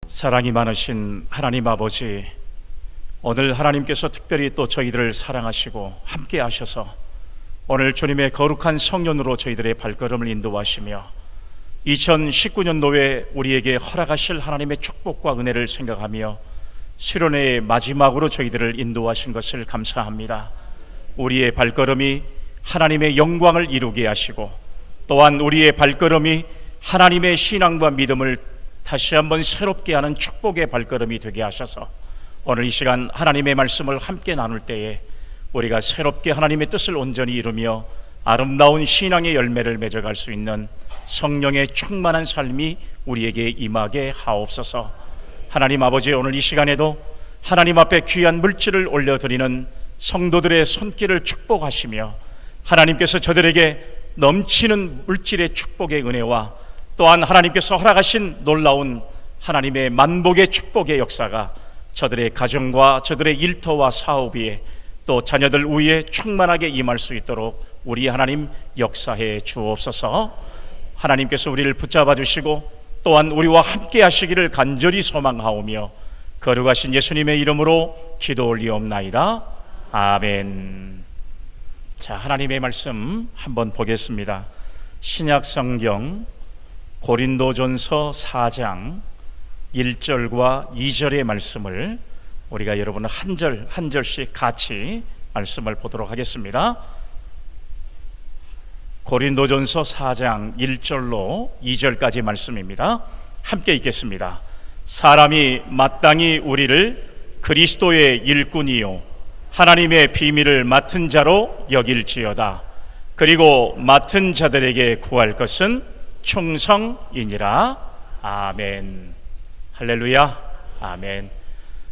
사랑이 많으신 하나님 아버지, 오늘 하나님께서 특별히 또 저희들을 사랑하시고 함께 하셔서 오늘 주님의 거룩한 성년으로 저희들의 발걸음을 인도하시며 2019년도에 우리에게 허락하실 하나님의 축복과 은혜를 생각하며 수련회의 마지막으로 저희들을 인도하신 것을 감사합니다. 우리의 발걸음이 하나님의 영광을 이루게 하시고 또한 우리의 발걸음이 하나님의 신앙과 믿음을 다시 한번 새롭게 하는 축복의 발걸음이 되게 하셔서 오늘 이 시간 하나님의 말씀을 함께 나눌 때에 우리가 새롭게 하나님의 뜻을 온전히 이루며 아름다운 신앙의 열매를 맺어갈 수 있는 성령의 충만한 삶이 우리에게 임하게 하옵소서. 하나님 아버지, 오늘 이 시간에도 하나님 앞에 귀한 물질을 올려드리는 성도들의 손길을 축복하시며 하나님께서 저들에게 넘치는 물질의 축복의 은혜와 또한 하나님께서 허락하신 놀라운 하나님의 만복의 축복의 역사가 저들의 가정과 저들의 일터와 사업 위에 또 자녀들 위에 충만하게 임할 수 있도록 우리 하나님 역사해 주옵소서. 하나님께서 우리를 붙잡아 주시고 또한 우리와 함께 하시기를 간절히 소망하오며 거룩하신 예수님의 이름으로 기도 올리옵나이다. 아멘. 자, 하나님의 말씀 한번 보겠습니다. 신약 성경 고린도전서 4장 1절과 2절의 말씀을 우리가 여러분 한 절씩 같이 말씀을 보도록 하겠습니다. 고린도전서 4장 1절로 2절까지 말씀입니다. 함께 읽겠습니다. 사람이 마땅히 우리를 그리스도의 일꾼이요 하나님의 비밀을 맡은 자로 여길지어다. 그리고 맡은 자들에게 구할 것은 충성이니라. 아멘. 할렐루야. 아멘.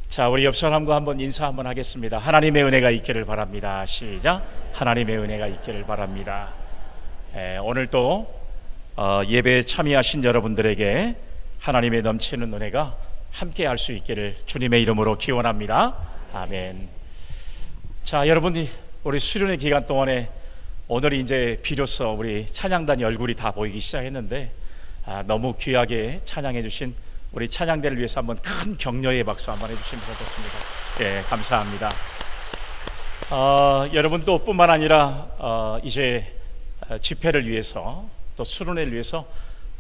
자, 우리 옆 사람과 한번 인사 한번 하겠습니다. 하나님의 은혜가 있기를 바랍니다. 시작. 하나님의 은혜가 있기를 바랍니다. 오늘 또 예배에 참여하신 여러분들에게 하나님의 넘치는 은혜가 함께 할 수 있기를 주님의 이름으로 기원합니다. 아멘. 자, 여러분이 우리 수련회 기간 동안에 오늘이 이제 비로소 우리 찬양단이 얼굴이 다 보이기 시작했는데 너무 귀하게 찬양해 주신 우리 찬양대를 위해서 한번 큰 격려의 박수 한번 해주시면 좋겠습니다. 예, 감사합니다. 여러분 또 뿐만 아니라 이제 집회를 위해서 또 수련회를 위해서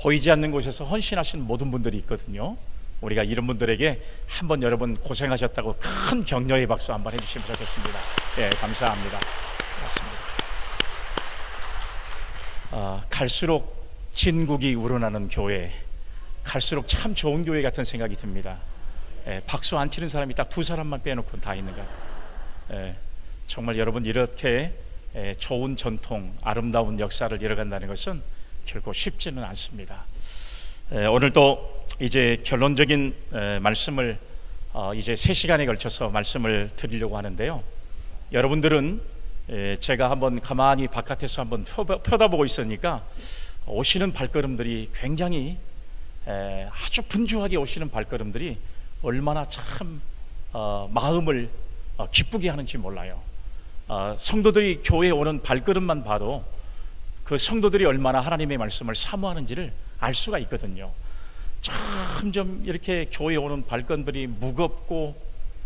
보이지 않는 곳에서 헌신하신 모든 분들이 있거든요. 우리가 이런 분들에게 한번 여러분 고생하셨다고 큰 격려의 박수 한번 해주시면 좋겠습니다. 예, 감사합니다. 맞습니다. 갈수록 진국이 우러나는 교회, 갈수록 참 좋은 교회 같은 생각이 듭니다. 박수 안 치는 사람이 딱 두 사람만 빼놓고 다 있는 것 같아요. 정말 여러분 이렇게 좋은 전통, 아름다운 역사를 이어간다는 것은 결코 쉽지는 않습니다. 오늘 또 이제 결론적인 말씀을 이제 3시간에 걸쳐서 말씀을 드리려고 하는데요. 여러분들은 제가 한번 가만히 바깥에서 한번 펴다보고 있으니까 오시는 발걸음들이 굉장히 아주 분주하게 오시는 발걸음들이 얼마나 참 마음을 기쁘게 하는지 몰라요. 성도들이 교회에 오는 발걸음만 봐도 그 성도들이 얼마나 하나님의 말씀을 사모하는지를 알 수가 있거든요. 점점 이렇게 교회에 오는 발걸음들이 무겁고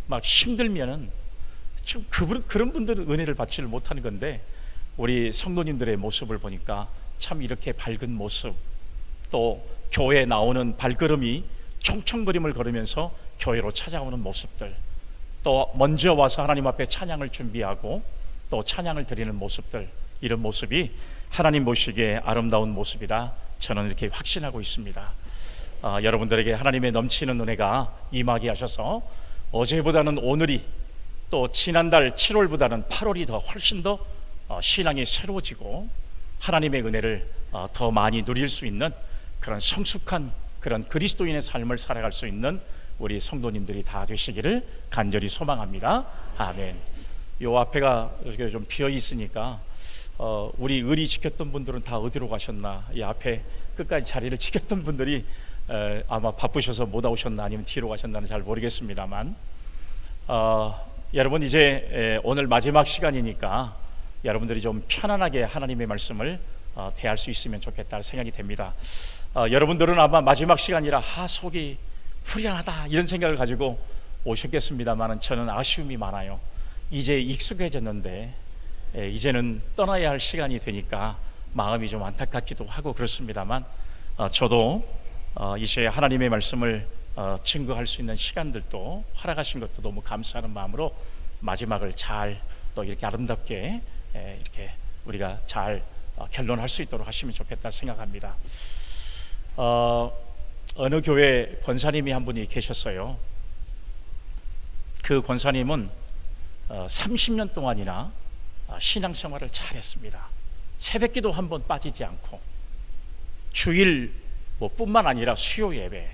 막 힘들면은 좀 그런 분들은 은혜를 받지를 못하는 건데 우리 성도님들의 모습을 보니까 참 이렇게 밝은 모습, 또 교회에 나오는 발걸음이 총총거림을 걸으면서 교회로 찾아오는 모습들, 또 먼저 와서 하나님 앞에 찬양을 준비하고 또 찬양을 드리는 모습들, 이런 모습이 하나님 보시기에 아름다운 모습이다, 저는 이렇게 확신하고 있습니다. 여러분들에게 하나님의 넘치는 은혜가 임하게 하셔서 어제보다는 오늘이, 또 지난달 7월보다는 8월이 더 훨씬 더 신앙이 새로워지고 하나님의 은혜를 더 많이 누릴 수 있는 그런 성숙한 그런 그리스도인의 삶을 살아갈 수 있는 우리 성도님들이 다 되시기를 간절히 소망합니다. 아멘. 요 앞에가 이렇게 좀 비어 있으니까 우리 의리 지켰던 분들은 다 어디로 가셨나? 이 앞에 끝까지 자리를 지켰던 분들이 아마 바쁘셔서 못 오셨나 아니면 뒤로 가셨나는 잘 모르겠습니다만 여러분 이제 오늘 마지막 시간이니까 여러분들이 좀 편안하게 하나님의 말씀을 대할 수 있으면 좋겠다 생각이 됩니다. 여러분들은 아마 마지막 시간이라 속이 후련하다 이런 생각을 가지고 오셨겠습니다만 저는 아쉬움이 많아요. 이제 익숙해졌는데 이제는 떠나야 할 시간이 되니까 마음이 좀 안타깝기도 하고 그렇습니다만 저도 이제 하나님의 말씀을 증거할 수 있는 시간들도 허락하신 것도 너무 감사하는 마음으로 마지막을 잘 또 이렇게 아름답게 이렇게 우리가 잘 결론할 수 있도록 하시면 좋겠다 생각합니다. 어느 교회 권사님이 한 분이 계셨어요. 그 권사님은 30년 동안이나 신앙생활을 잘했습니다. 새벽기도 한 번 빠지지 않고 주일 뿐만 아니라 수요 예배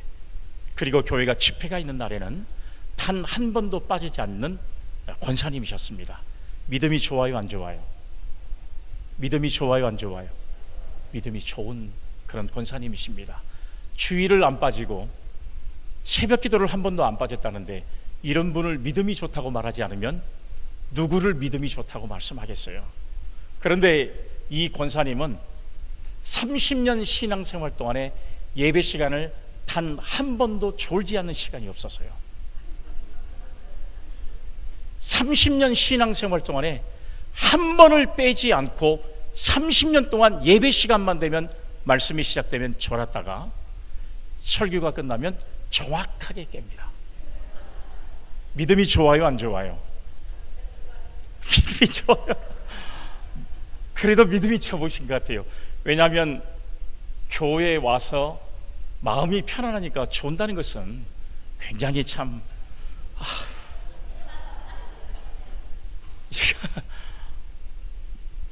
그리고 교회가 집회가 있는 날에는 단 한 번도 빠지지 않는 권사님이셨습니다. 믿음이 좋아요, 안 좋아요? 믿음이 좋아요, 안 좋아요? 믿음이 좋은 그런 권사님이십니다. 주일을 안 빠지고 새벽 기도를 한 번도 안 빠졌다는데 이런 분을 믿음이 좋다고 말하지 않으면 누구를 믿음이 좋다고 말씀하겠어요? 그런데 이 권사님은 30년 신앙생활 동안에 예배 시간을 단 한 번도 졸지 않는 시간이 없었어요. 30년 신앙생활 동안에 한 번을 빼지 않고 30년 동안 예배 시간만 되면 말씀이 시작되면 졸았다가 설교가 끝나면 정확하게 깹니다. 믿음이 좋아요, 안 좋아요? 믿음이 좋아요. 그래도 믿음이 적으신 것 같아요. 왜냐하면 교회에 와서 마음이 편안하니까 존다는 것은 굉장히 참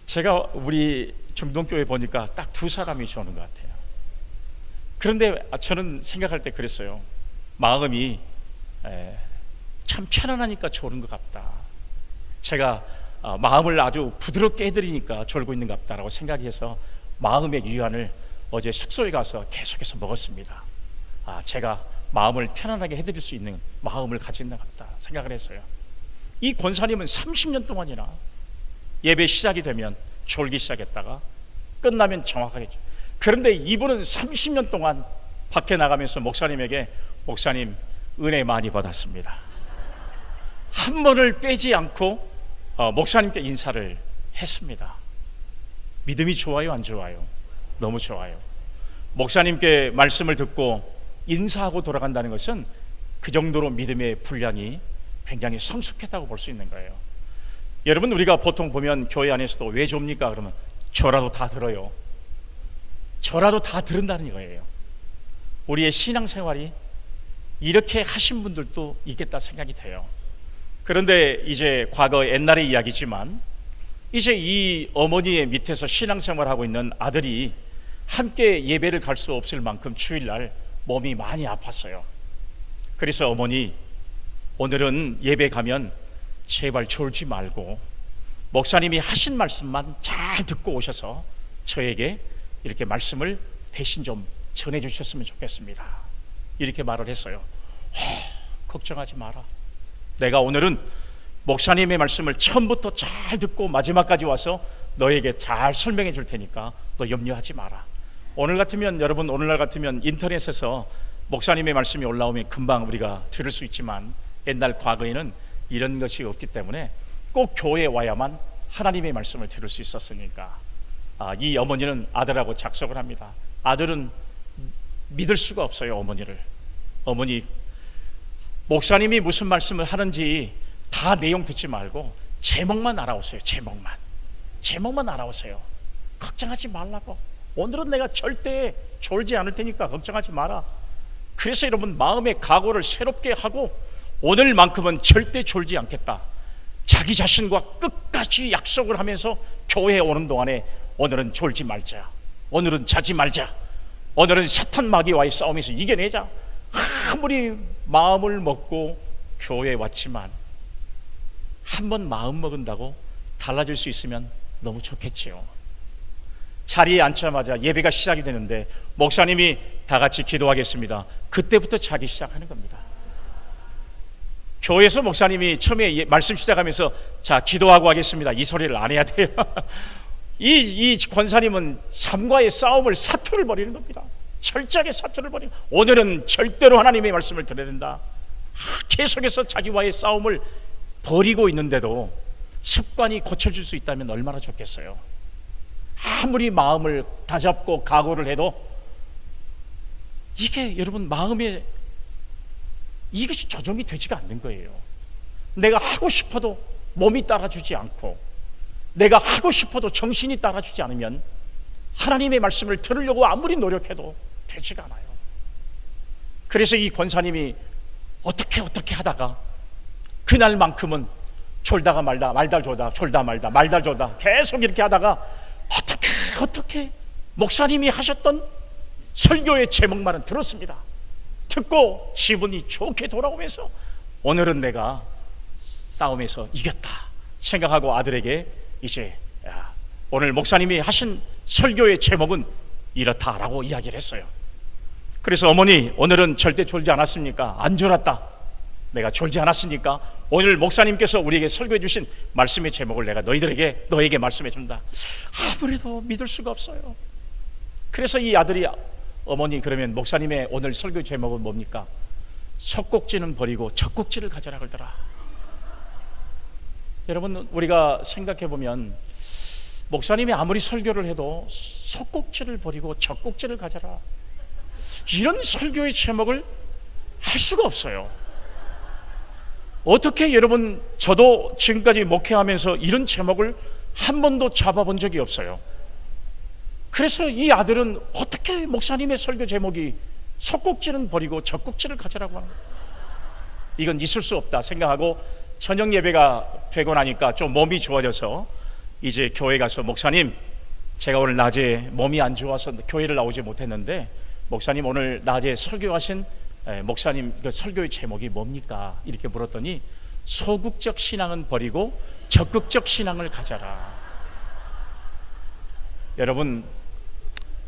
제가 우리 중동교회 보니까 딱 두 사람이 좋은 것 같아요. 그런데 저는 생각할 때 그랬어요. 마음이 참 편안하니까 졸은 것 같다. 제가 마음을 아주 부드럽게 해드리니까 졸고 있는 것 같다라고 생각해서 마음의 유안을 어제 숙소에 가서 계속해서 먹었습니다. 제가 마음을 편안하게 해드릴 수 있는 마음을 가진 것 같다 생각을 했어요. 이 권사님은 30년 동안이나 예배 시작이 되면 졸기 시작했다가 끝나면 정확하게. 그런데 이분은 30년 동안 밖에 나가면서 목사님에게 목사님 은혜 많이 받았습니다. 한 번을 빼지 않고 목사님께 인사를 했습니다. 믿음이 좋아요, 안 좋아요? 너무 좋아요. 목사님께 말씀을 듣고 인사하고 돌아간다는 것은 그 정도로 믿음의 분량이 굉장히 성숙했다고 볼 수 있는 거예요. 여러분, 우리가 보통 보면 교회 안에서도 왜 좁니까? 그러면 저라도 다 들어요. 저라도 다 들은다는 거예요. 우리의 신앙생활이 이렇게 하신 분들도 있겠다 생각이 돼요. 그런데 이제 과거 옛날의 이야기지만 이제 이 어머니의 밑에서 신앙생활하고 있는 아들이 함께 예배를 갈 수 없을 만큼 주일날 몸이 많이 아팠어요. 그래서 어머니, 오늘은 예배 가면 제발 졸지 말고 목사님이 하신 말씀만 잘 듣고 오셔서 저에게 이렇게 말씀을 대신 좀 전해주셨으면 좋겠습니다. 이렇게 말을 했어요. 걱정하지 마라. 내가 오늘은 목사님의 말씀을 처음부터 잘 듣고 마지막까지 와서 너에게 잘 설명해 줄 테니까 너 염려하지 마라. 오늘 같으면, 여러분, 오늘날 같으면 인터넷에서 목사님의 말씀이 올라오면 금방 우리가 들을 수 있지만 옛날 과거에는 이런 것이 없기 때문에 꼭 교회에 와야만 하나님의 말씀을 들을 수 있었으니까 이 어머니는 아들하고 작석을 합니다. 아들은 믿을 수가 없어요. 어머니, 목사님이 무슨 말씀을 하는지 다 내용 듣지 말고 제목만 알아오세요. 제목만 알아오세요. 걱정하지 말라고. 오늘은 내가 절대 졸지 않을 테니까 걱정하지 마라. 그래서 여러분, 마음의 각오를 새롭게 하고 오늘만큼은 절대 졸지 않겠다. 자기 자신과 끝까지 약속을 하면서 교회에 오는 동안에 오늘은 졸지 말자. 오늘은 자지 말자. 오늘은 사탄 마귀와의 싸움에서 이겨내자. 아무리 마음을 먹고 교회에 왔지만 한번 마음 먹은다고 달라질 수 있으면 너무 좋겠지요. 자리에 앉자마자 예배가 시작이 되는데 목사님이 다 같이 기도하겠습니다. 그때부터 자기 시작하는 겁니다. 교회에서 목사님이 처음에 말씀 시작하면서 자, 기도하고 하겠습니다, 이 소리를 안 해야 돼요. 이 권사님은 삶과의 싸움을, 사투를 벌이는 겁니다. 철저하게 사투를 벌이고 오늘은 절대로 하나님의 말씀을 들어야 된다. 계속해서 자기와의 싸움을 벌이고 있는데도 습관이 고쳐질 수 있다면 얼마나 좋겠어요. 아무리 마음을 다잡고 각오를 해도 이게 여러분 마음에 이것이 조정이 되지가 않는 거예요. 내가 하고 싶어도 몸이 따라주지 않고 내가 하고 싶어도 정신이 따라주지 않으면 하나님의 말씀을 들으려고 아무리 노력해도 되지가 않아요. 그래서 이 권사님이 어떻게 하다가 그날만큼은 졸다가 말다 졸다 졸다 말다 졸다 계속 이렇게 하다가 어떻게 목사님이 하셨던 설교의 제목만은 들었습니다. 듣고 기분이 좋게 돌아오면서 오늘은 내가 싸움에서 이겼다 생각하고 아들에게 이제 오늘 목사님이 하신 설교의 제목은 이렇다라고 이야기를 했어요. 그래서 어머니 오늘은 절대 졸지 않았습니까? 안 졸았다. 내가 졸지 않았으니까 오늘 목사님께서 우리에게 설교해 주신 말씀의 제목을 내가 너에게 말씀해 준다. 아무래도 믿을 수가 없어요. 그래서 이 아들이 어머니 그러면 목사님의 오늘 설교 제목은 뭡니까? 석곡지는 버리고 젖꼭지를 가져라 그러더라. 여러분 우리가 생각해 보면 목사님이 아무리 설교를 해도 석곡지를 버리고 젖꼭지를 가져라 이런 설교의 제목을 할 수가 없어요. 어떻게 여러분 저도 지금까지 목회하면서 이런 제목을 한 번도 잡아본 적이 없어요. 그래서 이 아들은 어떻게 목사님의 설교 제목이 석곡지는 버리고 젖꼭지를 가져라고 하는 거예요. 이건 있을 수 없다 생각하고 저녁 예배가 되고 나니까 좀 몸이 좋아져서 이제 교회 가서 목사님 제가 오늘 낮에 몸이 안 좋아서 교회를 나오지 못했는데 목사님 오늘 낮에 설교하신 목사님 그 설교의 제목이 뭡니까? 이렇게 물었더니 소극적 신앙은 버리고 적극적 신앙을 가져라. 여러분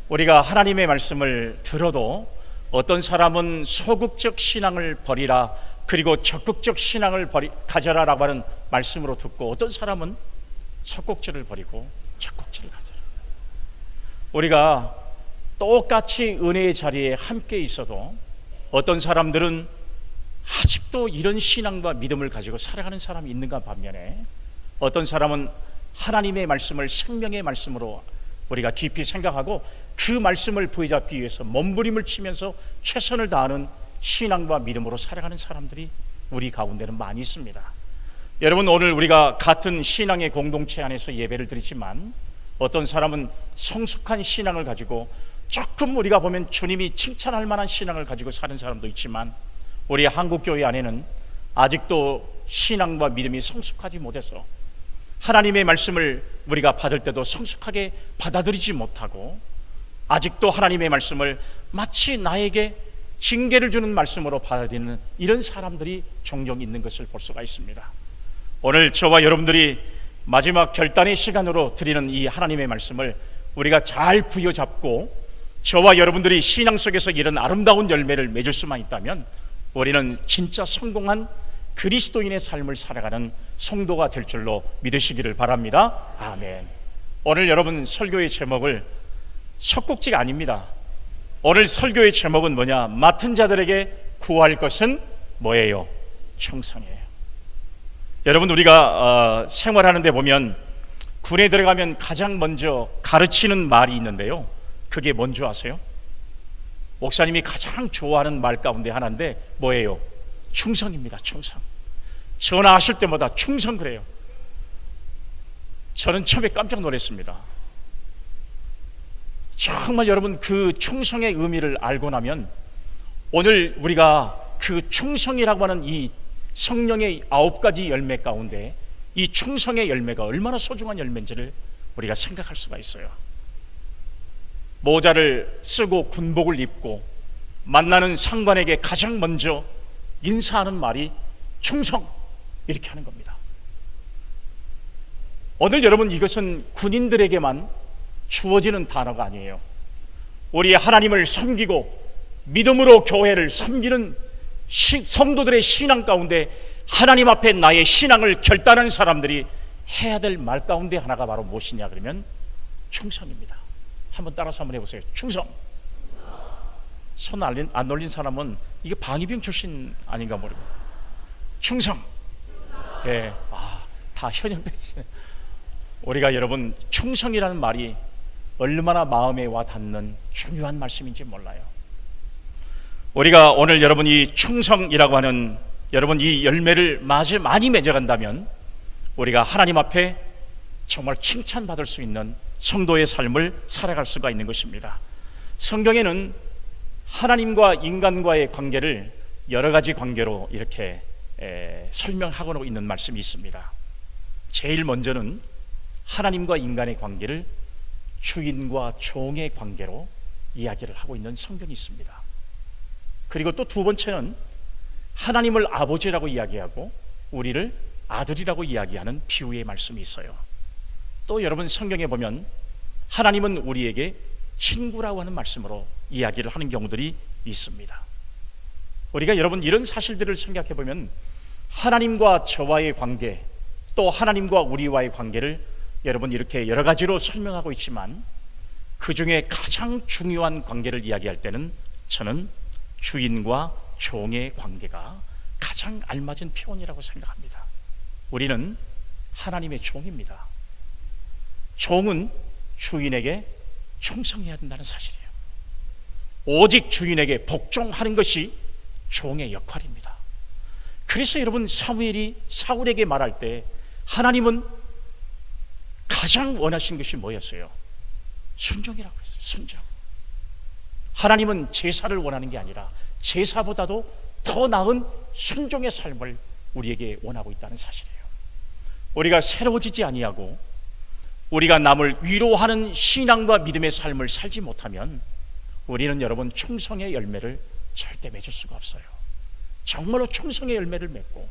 우리가 하나님의 말씀을 들어도 어떤 사람은 소극적 신앙을 버리라 그리고 적극적 신앙을 가져라라고 하는 말씀으로 듣고 어떤 사람은 석곡지를 버리고 적곡지를 가져라. 우리가 똑같이 은혜의 자리에 함께 있어도 어떤 사람들은 아직도 이런 신앙과 믿음을 가지고 살아가는 사람이 있는가 반면에 어떤 사람은 하나님의 말씀을 생명의 말씀으로 우리가 깊이 생각하고 그 말씀을 부여잡기 위해서 몸부림을 치면서 최선을 다하는 신앙과 믿음으로 살아가는 사람들이 우리 가운데는 많이 있습니다. 여러분 오늘 우리가 같은 신앙의 공동체 안에서 예배를 드리지만 어떤 사람은 성숙한 신앙을 가지고 조금 우리가 보면 주님이 칭찬할 만한 신앙을 가지고 사는 사람도 있지만 우리 한국교회 안에는 아직도 신앙과 믿음이 성숙하지 못해서 하나님의 말씀을 우리가 받을 때도 성숙하게 받아들이지 못하고 아직도 하나님의 말씀을 마치 나에게 징계를 주는 말씀으로 받아들이는 이런 사람들이 종종 있는 것을 볼 수가 있습니다. 오늘 저와 여러분들이 마지막 결단의 시간으로 드리는 이 하나님의 말씀을 우리가 잘 부여잡고 저와 여러분들이 신앙 속에서 이런 아름다운 열매를 맺을 수만 있다면 우리는 진짜 성공한 그리스도인의 삶을 살아가는 성도가 될 줄로 믿으시기를 바랍니다. 아멘. 오늘 여러분 설교의 제목을 석곡지가 아닙니다. 오늘 설교의 제목은 뭐냐? 맡은 자들에게 구할 것은 뭐예요? 충성이에요. 여러분 우리가 생활하는 데 보면 군에 들어가면 가장 먼저 가르치는 말이 있는데요, 그게 뭔지 아세요? 목사님이 가장 좋아하는 말 가운데 하나인데 뭐예요? 충성입니다. 충성. 전화하실 때마다 충성 그래요. 저는 처음에 깜짝 놀랐습니다. 정말 여러분 그 충성의 의미를 알고 나면 오늘 우리가 그 충성이라고 하는 이 성령의 9가지 열매 가운데 이 충성의 열매가 얼마나 소중한 열매인지를 우리가 생각할 수가 있어요. 모자를 쓰고 군복을 입고 만나는 상관에게 가장 먼저 인사하는 말이 충성, 이렇게 하는 겁니다. 오늘 여러분 이것은 군인들에게만 주어지는 단어가 아니에요. 우리 하나님을 섬기고 믿음으로 교회를 섬기는 성도들의 신앙 가운데 하나님 앞에 나의 신앙을 결단하는 사람들이 해야 될 말 가운데 하나가 바로 무엇이냐 그러면 충성입니다. 한번 따라서 한번 해보세요. 충성. 손 안 올린 사람은 이게 방위병 출신 아닌가 모르겠어요. 충성. 예, 다 현역들이시네. 우리가 여러분 충성이라는 말이 얼마나 마음에 와 닿는 중요한 말씀인지 몰라요. 우리가 오늘 여러분 이 충성이라고 하는 여러분 이 열매를 많이 맺어간다면 우리가 하나님 앞에 정말 칭찬받을 수 있는 성도의 삶을 살아갈 수가 있는 것입니다. 성경에는 하나님과 인간과의 관계를 여러 가지 관계로 이렇게 설명하고 있는 말씀이 있습니다. 제일 먼저는 하나님과 인간의 관계를 주인과 종의 관계로 이야기를 하고 있는 성경이 있습니다. 그리고 또 두 번째는 하나님을 아버지라고 이야기하고 우리를 아들이라고 이야기하는 비유의 말씀이 있어요. 또 여러분 성경에 보면 하나님은 우리에게 친구라고 하는 말씀으로 이야기를 하는 경우들이 있습니다. 우리가 여러분 이런 사실들을 생각해 보면 하나님과 저와의 관계, 또 하나님과 우리와의 관계를 여러분 이렇게 여러 가지로 설명하고 있지만 그 중에 가장 중요한 관계를 이야기할 때는 저는 주인과 종의 관계가 가장 알맞은 표현이라고 생각합니다. 우리는 하나님의 종입니다. 종은 주인에게 충성해야 된다는 사실이에요. 오직 주인에게 복종하는 것이 종의 역할입니다. 그래서 여러분 사무엘이 사울에게 말할 때 하나님은 가장 원하신 것이 뭐였어요? 순종이라고 했어요. 순종. 하나님은 제사를 원하는 게 아니라 제사보다도 더 나은 순종의 삶을 우리에게 원하고 있다는 사실이에요. 우리가 새로워지지 아니하고 우리가 남을 위로하는 신앙과 믿음의 삶을 살지 못하면 우리는 여러분 충성의 열매를 절대 맺을 수가 없어요. 정말로 충성의 열매를 맺고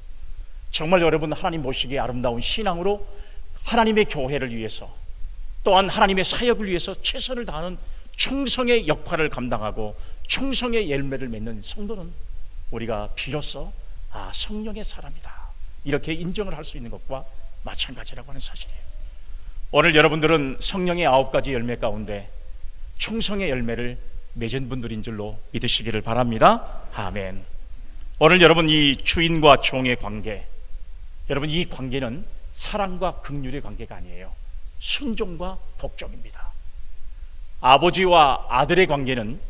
정말 여러분 하나님 보시기에 아름다운 신앙으로 하나님의 교회를 위해서 또한 하나님의 사역을 위해서 최선을 다하는 충성의 역할을 감당하고 충성의 열매를 맺는 성도는 우리가 비로소 성령의 사람이다 이렇게 인정을 할 수 있는 것과 마찬가지라고 하는 사실이에요. 오늘 여러분들은 성령의 9가지 열매 가운데 충성의 열매를 맺은 분들인 줄로 믿으시기를 바랍니다. 아멘. 오늘 여러분 이 주인과 종의 관계, 여러분 이 관계는 사랑과 긍휼의 관계가 아니에요. 순종과 복종입니다. 아버지와 아들의 관계는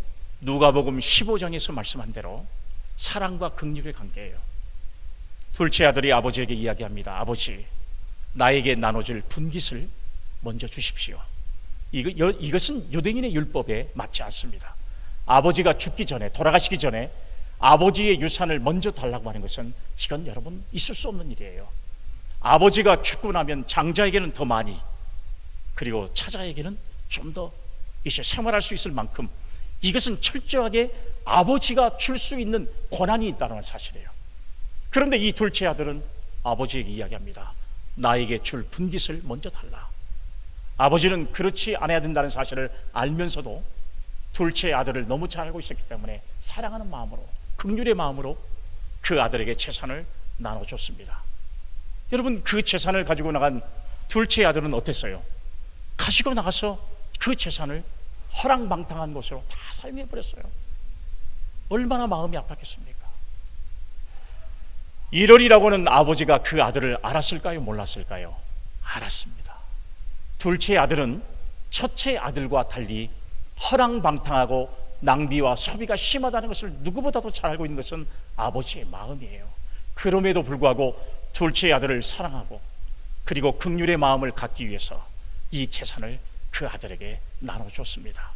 누가복음 15장에서 말씀한 대로 사랑과 긍휼의 관계예요. 둘째 아들이 아버지에게 이야기합니다. 아버지, 나에게 나눠질 분깃을 먼저 주십시오. 이것은 유대인의 율법에 맞지 않습니다. 아버지가 죽기 전에, 돌아가시기 전에 아버지의 유산을 먼저 달라고 하는 것은 이건 여러분 있을 수 없는 일이에요. 아버지가 죽고 나면 장자에게는 더 많이, 그리고 차자에게는 좀 더 이제 생활할 수 있을 만큼 이것은 철저하게 아버지가 줄 수 있는 권한이 있다는 사실이에요. 그런데 이 둘째 아들은 아버지에게 이야기합니다. 나에게 줄 분깃을 먼저 달라. 아버지는 그렇지 않아야 된다는 사실을 알면서도 둘째 아들을 너무 잘 알고 있었기 때문에 사랑하는 마음으로, 긍휼의 마음으로 그 아들에게 재산을 나눠줬습니다. 여러분 그 재산을 가지고 나간 둘째 아들은 어땠어요? 가지고 나가서 그 재산을 허랑방탕한 곳으로 다 사용해버렸어요. 얼마나 마음이 아팠겠습니까? 이러리라고 하는 아버지가 그 아들을 알았을까요? 몰랐을까요? 알았습니다. 둘째 아들은 첫째 아들과 달리 허랑방탕하고 낭비와 소비가 심하다는 것을 누구보다도 잘 알고 있는 것은 아버지의 마음이에요. 그럼에도 불구하고 둘째 아들을 사랑하고 그리고 긍휼의 마음을 갖기 위해서 이 재산을 그 아들에게 나눠줬습니다.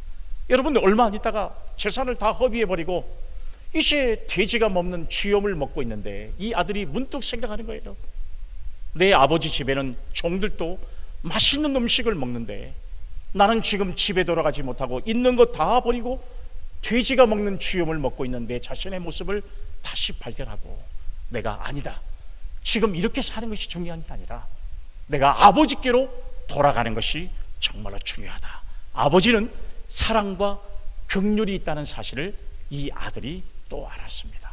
여러분들 얼마 안 있다가 재산을 다 허비해버리고 이제 돼지가 먹는 쥐염을 먹고 있는데 이 아들이 문득 생각하는 거예요. 내 아버지 집에는 종들도 맛있는 음식을 먹는데 나는 지금 집에 돌아가지 못하고 있는 거 다 버리고 돼지가 먹는 쥐염을 먹고 있는 내 자신의 모습을 다시 발견하고 내가 아니다, 지금 이렇게 사는 것이 중요한 게 아니라 내가 아버지께로 돌아가는 것이 정말로 중요하다. 아버지는 사랑과 긍휼이 있다는 사실을 이 아들이 또 알았습니다.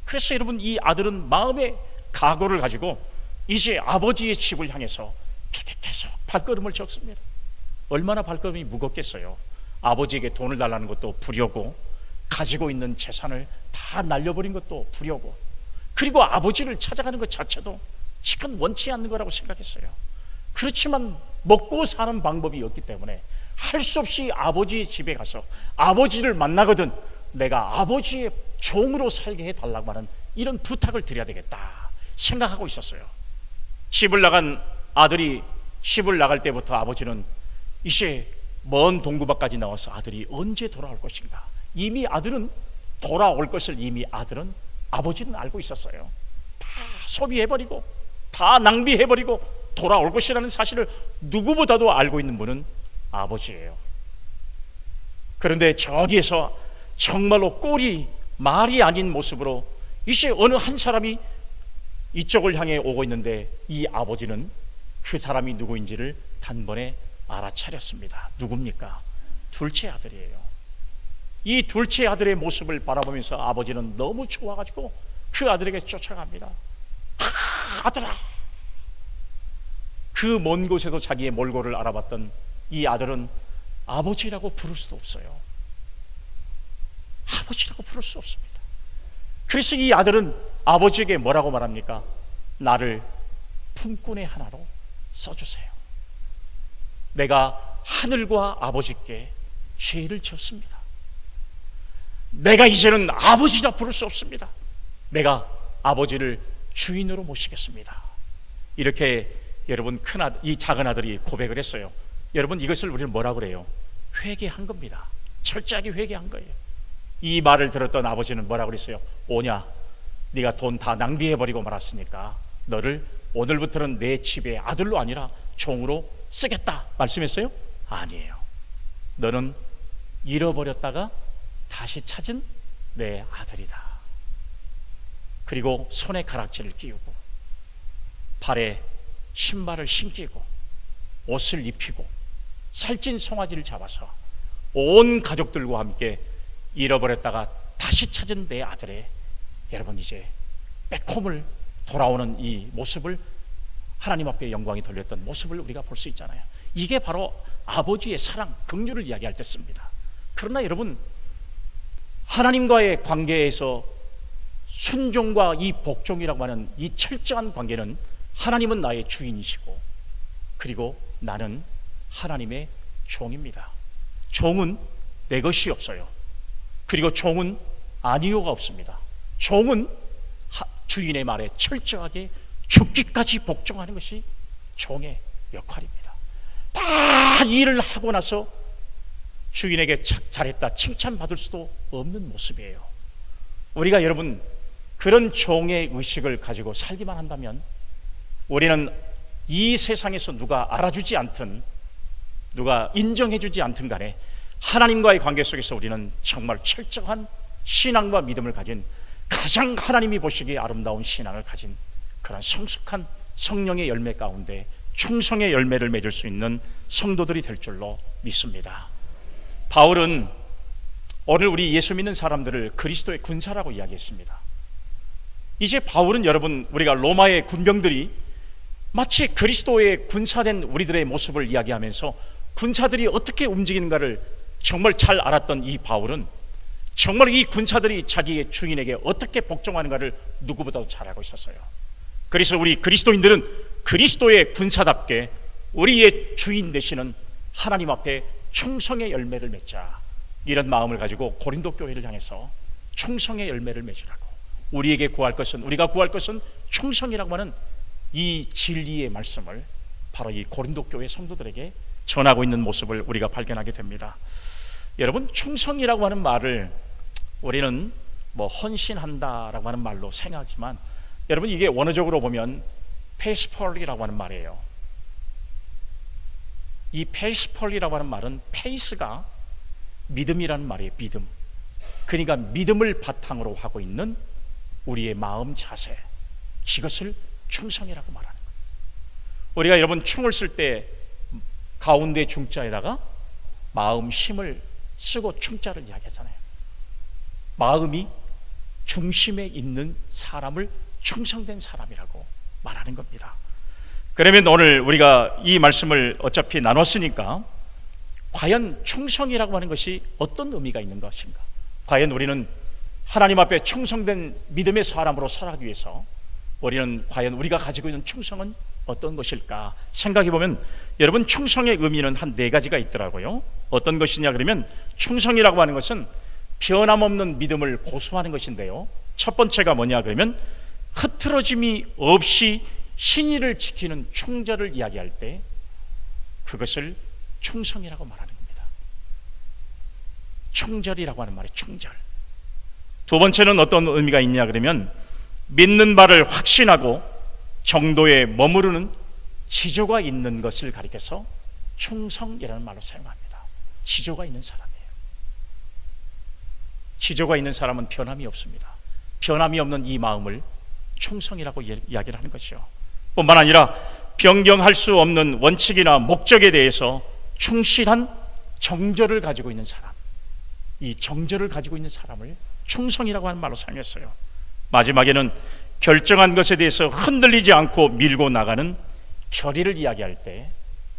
그래서 여러분 이 아들은 마음의 각오를 가지고 이제 아버지의 집을 향해서 계속 발걸음을 쳤습니다. 얼마나 발걸음이 무겁겠어요. 아버지에게 돈을 달라는 것도 부려고 가지고 있는 재산을 다 날려버린 것도 불효고, 그리고 아버지를 찾아가는 것 자체도 시간 원치 않는 거라고 생각했어요. 그렇지만 먹고 사는 방법이 없기 때문에 할 수 없이 아버지 집에 가서 아버지를 만나거든 내가 아버지의 종으로 살게 해달라고 하는 이런 부탁을 드려야 되겠다 생각하고 있었어요. 집을 나간 아들이 집을 나갈 때부터 아버지는 이제 먼 동구밖까지 나와서 아들이 언제 돌아올 것인가, 이미 아들은 돌아올 것을 이미 아버지는 알고 있었어요. 다 소비해버리고 다 낭비해버리고 돌아올 것이라는 사실을 누구보다도 알고 있는 분은 아버지예요. 그런데 저기에서 정말로 꼴이 말이 아닌 모습으로 이제 어느 한 사람이 이쪽을 향해 오고 있는데, 이 아버지는 그 사람이 누구인지를 단번에 알아차렸습니다. 누굽니까? 둘째 아들이에요. 이 둘째 아들의 모습을 바라보면서 아버지는 너무 좋아가지고 그 아들에게 쫓아갑니다. 아들아! 그 먼 곳에서 자기의 몰골을 알아봤던 이 아들은 아버지라고 부를 수도 없어요. 아버지라고 부를 수 없습니다. 그래서 이 아들은 아버지에게 뭐라고 말합니까? 나를 품꾼의 하나로 써주세요. 내가 하늘과 아버지께 죄를 지었습니다. 내가 이제는 아버지라 부를 수 없습니다. 내가 아버지를 주인으로 모시겠습니다. 이렇게 여러분 이 작은 아들이 고백을 했어요. 여러분 이것을 우리는 뭐라고 그래요? 회개한 겁니다. 철저하게 회개한 거예요. 이 말을 들었던 아버지는 뭐라고 그랬어요? 오냐, 네가 돈 다 낭비해버리고 말았으니까 너를 오늘부터는 내 집의 아들로 아니라 종으로 쓰겠다 말씀했어요? 아니에요. 너는 잃어버렸다가 다시 찾은 내 아들이다. 그리고 손에 가락지를 끼우고 발에 신발을 신기고 옷을 입히고 살찐 송아지를 잡아서 온 가족들과 함께 잃어버렸다가 다시 찾은 내 아들의, 여러분 이제 매콤을 돌아오는 이 모습을, 하나님 앞에 영광이 돌렸던 모습을 우리가 볼 수 있잖아요. 이게 바로 아버지의 사랑, 긍휼을 이야기할 때 씁니다. 그러나 여러분, 하나님과의 관계에서 순종과 이 복종이라고 하는 이 철저한 관계는, 하나님은 나의 주인이시고 그리고 나는 하나님의 종입니다. 종은 내 것이 없어요. 그리고 종은 아니요가 없습니다. 종은 주인의 말에 철저하게 죽기까지 복종하는 것이 종의 역할입니다. 다 일을 하고 나서 주인에게 잘했다 칭찬받을 수도 없는 모습이에요. 우리가 여러분 그런 종의 의식을 가지고 살기만 한다면 우리는 이 세상에서 누가 알아주지 않든 누가 인정해주지 않든 간에 하나님과의 관계 속에서 우리는 정말 철저한 신앙과 믿음을 가진, 가장 하나님이 보시기에 아름다운 신앙을 가진 그런 성숙한 성령의 열매 가운데 충성의 열매를 맺을 수 있는 성도들이 될 줄로 믿습니다. 바울은 오늘 우리 예수 믿는 사람들을 그리스도의 군사라고 이야기했습니다. 이제 바울은 여러분, 우리가 로마의 군병들이 마치 그리스도의 군사된 우리들의 모습을 이야기하면서 군사들이 어떻게 움직이는가를 정말 잘 알았던 이 바울은 정말 이 군사들이 자기의 주인에게 어떻게 복종하는가를 누구보다도 잘 알고 있었어요. 그래서 우리 그리스도인들은 그리스도의 군사답게 우리의 주인 되시는 하나님 앞에 충성의 열매를 맺자, 이런 마음을 가지고 고린도 교회를 향해서 충성의 열매를 맺으라고, 우리에게 구할 것은, 우리가 구할 것은 충성이라고 하는 이 진리의 말씀을 바로 이 고린도 교회 성도들에게 전하고 있는 모습을 우리가 발견하게 됩니다. 여러분, 충성이라고 하는 말을 우리는 헌신한다라고 하는 말로 생각하지만, 여러분 이게 원어적으로 보면 페이스펄이라고 하는 말이에요. 이 페이스펄이라고 하는 말은, 페이스가 믿음이라는 말이에요. 믿음. 그러니까 믿음을 바탕으로 하고 있는 우리의 마음 자세, 이것을 충성이라고 말하는 거예요. 우리가 여러분 충을 쓸 때 가운데 중자에다가 마음 힘을 쓰고 충자를 이야기하잖아요. 마음이 중심에 있는 사람을 충성된 사람이라고 말하는 겁니다. 그러면 오늘 우리가 이 말씀을 어차피 나눴으니까 과연 충성이라고 하는 것이 어떤 의미가 있는 것인가, 과연 우리는 하나님 앞에 충성된 믿음의 사람으로 살아가기 위해서 우리는 과연 우리가 가지고 있는 충성은 어떤 것일까 생각해 보면, 여러분, 충성의 의미는 한 4가지가 있더라고요. 어떤 것이냐 그러면, 충성이라고 하는 것은 변함없는 믿음을 고수하는 것인데요, 첫 번째가 뭐냐 그러면 흐트러짐이 없이 신의를 지키는 충절을 이야기할 때 그것을 충성이라고 말하는 겁니다. 충절이라고 하는 말이 충절. 두 번째는 어떤 의미가 있냐 그러면, 믿는 바를 확신하고 정도에 머무르는 지조가 있는 것을 가리켜서 충성이라는 말로 사용합니다. 지조가 있는 사람이에요. 지조가 있는 사람은 변함이 없습니다. 변함이 없는 이 마음을 충성이라고 이야기를 하는 것이죠. 뿐만 아니라 변경할 수 없는 원칙이나 목적에 대해서 충실한 정절을 가지고 있는 사람, 이 정절을 가지고 있는 사람을 충성이라고 하는 말로 사용했어요. 마지막에는 결정한 것에 대해서 흔들리지 않고 밀고 나가는 결의를 이야기할 때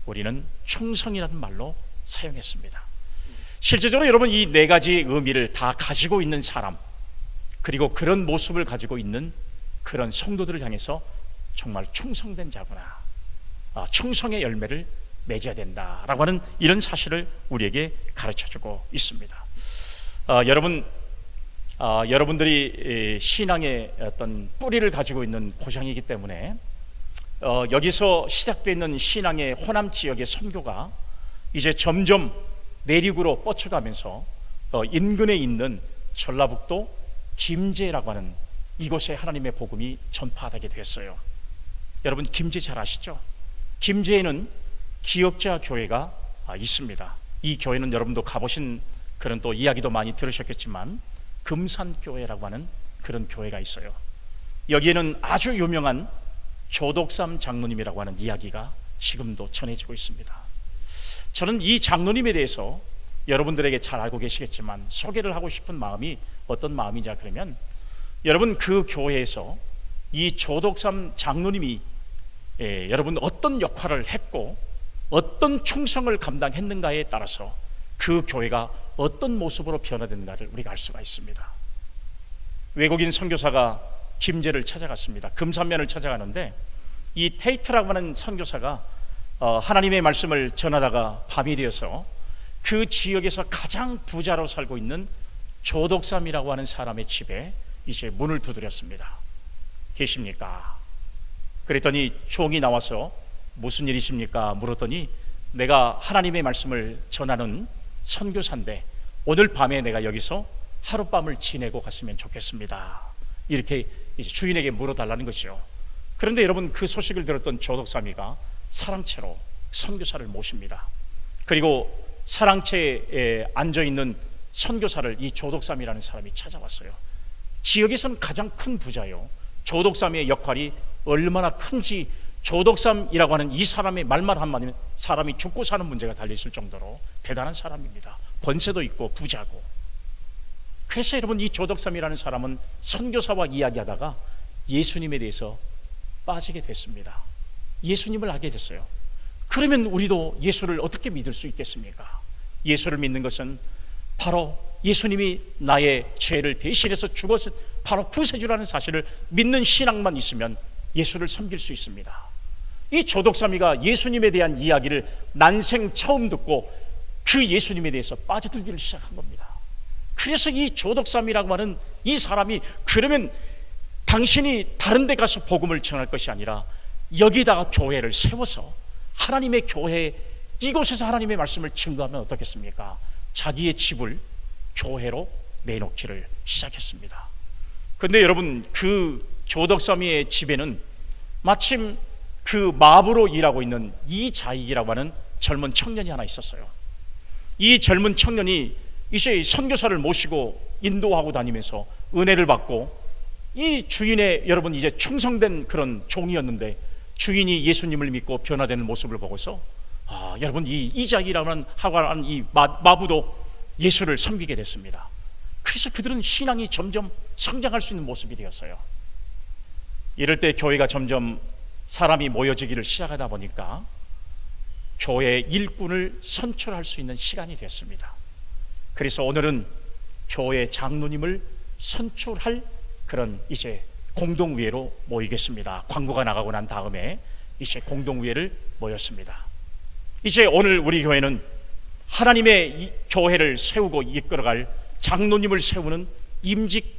우리는 충성이라는 말로 사용했습니다. 실제적으로 여러분, 이 4가지 의미를 다 가지고 있는 사람, 그리고 그런 모습을 가지고 있는 그런 성도들을 향해서 정말 충성된 자구나, 충성의 열매를 맺어야 된다라고 하는 이런 사실을 우리에게 가르쳐주고 있습니다. 여러분들이 신앙의 어떤 뿌리를 가지고 있는 고장이기 때문에 여기서 시작되어 있는 신앙의 호남 지역의 선교가 이제 점점 내륙으로 뻗쳐가면서 인근에 있는 전라북도 김제라고 하는 이곳에 하나님의 복음이 전파되게 되었어요. 여러분, 김제 잘 아시죠? 김제에는 기역자 교회가 있습니다. 이 교회는 여러분도 가보신 그런 또 이야기도 많이 들으셨겠지만 금산교회라고 하는 그런 교회가 있어요. 여기에는 아주 유명한 조덕삼 장로님이라고 하는 이야기가 지금도 전해지고 있습니다. 저는 이 장로님에 대해서 여러분들에게 잘 알고 계시겠지만 소개를 하고 싶은 마음이 어떤 마음이냐 그러면, 여러분, 그 교회에서 이 조덕삼 장로님이 여러분 어떤 역할을 했고 어떤 충성을 감당했는가에 따라서 그 교회가 어떤 모습으로 변화된가를 우리가 알 수가 있습니다. 외국인 선교사가 김제를 찾아갔습니다. 금산면을 찾아가는데 이 테이트라고 하는 선교사가 하나님의 말씀을 전하다가 밤이 되어서 그 지역에서 가장 부자로 살고 있는 조덕삼이라고 하는 사람의 집에 이제 문을 두드렸습니다. 계십니까? 그랬더니 종이 나와서 무슨 일이십니까? 물었더니, 내가 하나님의 말씀을 전하는 선교사인데 오늘 밤에 내가 여기서 하룻밤을 지내고 갔으면 좋겠습니다. 이렇게 이제 주인에게 물어달라는 것이죠. 그런데 여러분, 그 소식을 들었던 조덕삼이가 사랑채로 선교사를 모십니다. 그리고 사랑채에 앉아있는 선교사를 이 조덕삼이라는 사람이 찾아왔어요. 지역에서는 가장 큰 부자요. 조덕삼의 역할이 얼마나 큰지, 조덕삼이라고 하는 이 사람의 말만 한마디면 사람이 죽고 사는 문제가 달려있을 정도로 대단한 사람입니다. 번세도 있고 부자고. 그래서 여러분, 이 조덕삼이라는 사람은 선교사와 이야기하다가 예수님에 대해서 빠지게 됐습니다. 예수님을 알게 됐어요. 그러면 우리도 예수를 어떻게 믿을 수 있겠습니까? 예수를 믿는 것은 바로 예수님이 나의 죄를 대신해서 죽었을 바로 구세주라는 사실을 믿는 신앙만 있으면 예수를 섬길 수 있습니다. 이 조덕삼이가 예수님에 대한 이야기를 난생 처음 듣고 그 예수님에 대해서 빠져들기를 시작한 겁니다. 그래서 이 조덕삼이라고 하는 이 사람이, 그러면 당신이 다른 데 가서 복음을 전할 것이 아니라 여기다가 교회를 세워서 하나님의 교회, 이곳에서 하나님의 말씀을 증거하면 어떻겠습니까? 자기의 집을 교회로 내놓기를 시작했습니다. 그런데 여러분, 그 조덕삼이의 집에는 마침 그 마부로 일하고 있는 이자익이라고 하는 젊은 청년이 하나 있었어요. 이 젊은 청년이 이제 선교사를 모시고 인도하고 다니면서 은혜를 받고, 이 주인의 여러분 이제 충성된 그런 종이었는데 주인이 예수님을 믿고 변화되는 모습을 보고서 여러분, 이 이자익이라는 하고는 이 마부도 예수를 섬기게 됐습니다. 그래서 그들은 신앙이 점점 성장할 수 있는 모습이 되었어요. 이럴 때 교회가 점점 사람이 모여지기를 시작하다 보니까 교회의 일꾼을 선출할 수 있는 시간이 됐습니다. 그래서 오늘은 교회 장로님을 선출할 그런 이제 공동의회로 모이겠습니다. 광고가 나가고 난 다음에 이제 공동의회를 모였습니다. 이제 오늘 우리 교회는 하나님의 이 교회를 세우고 이끌어갈 장로님을 세우는 임직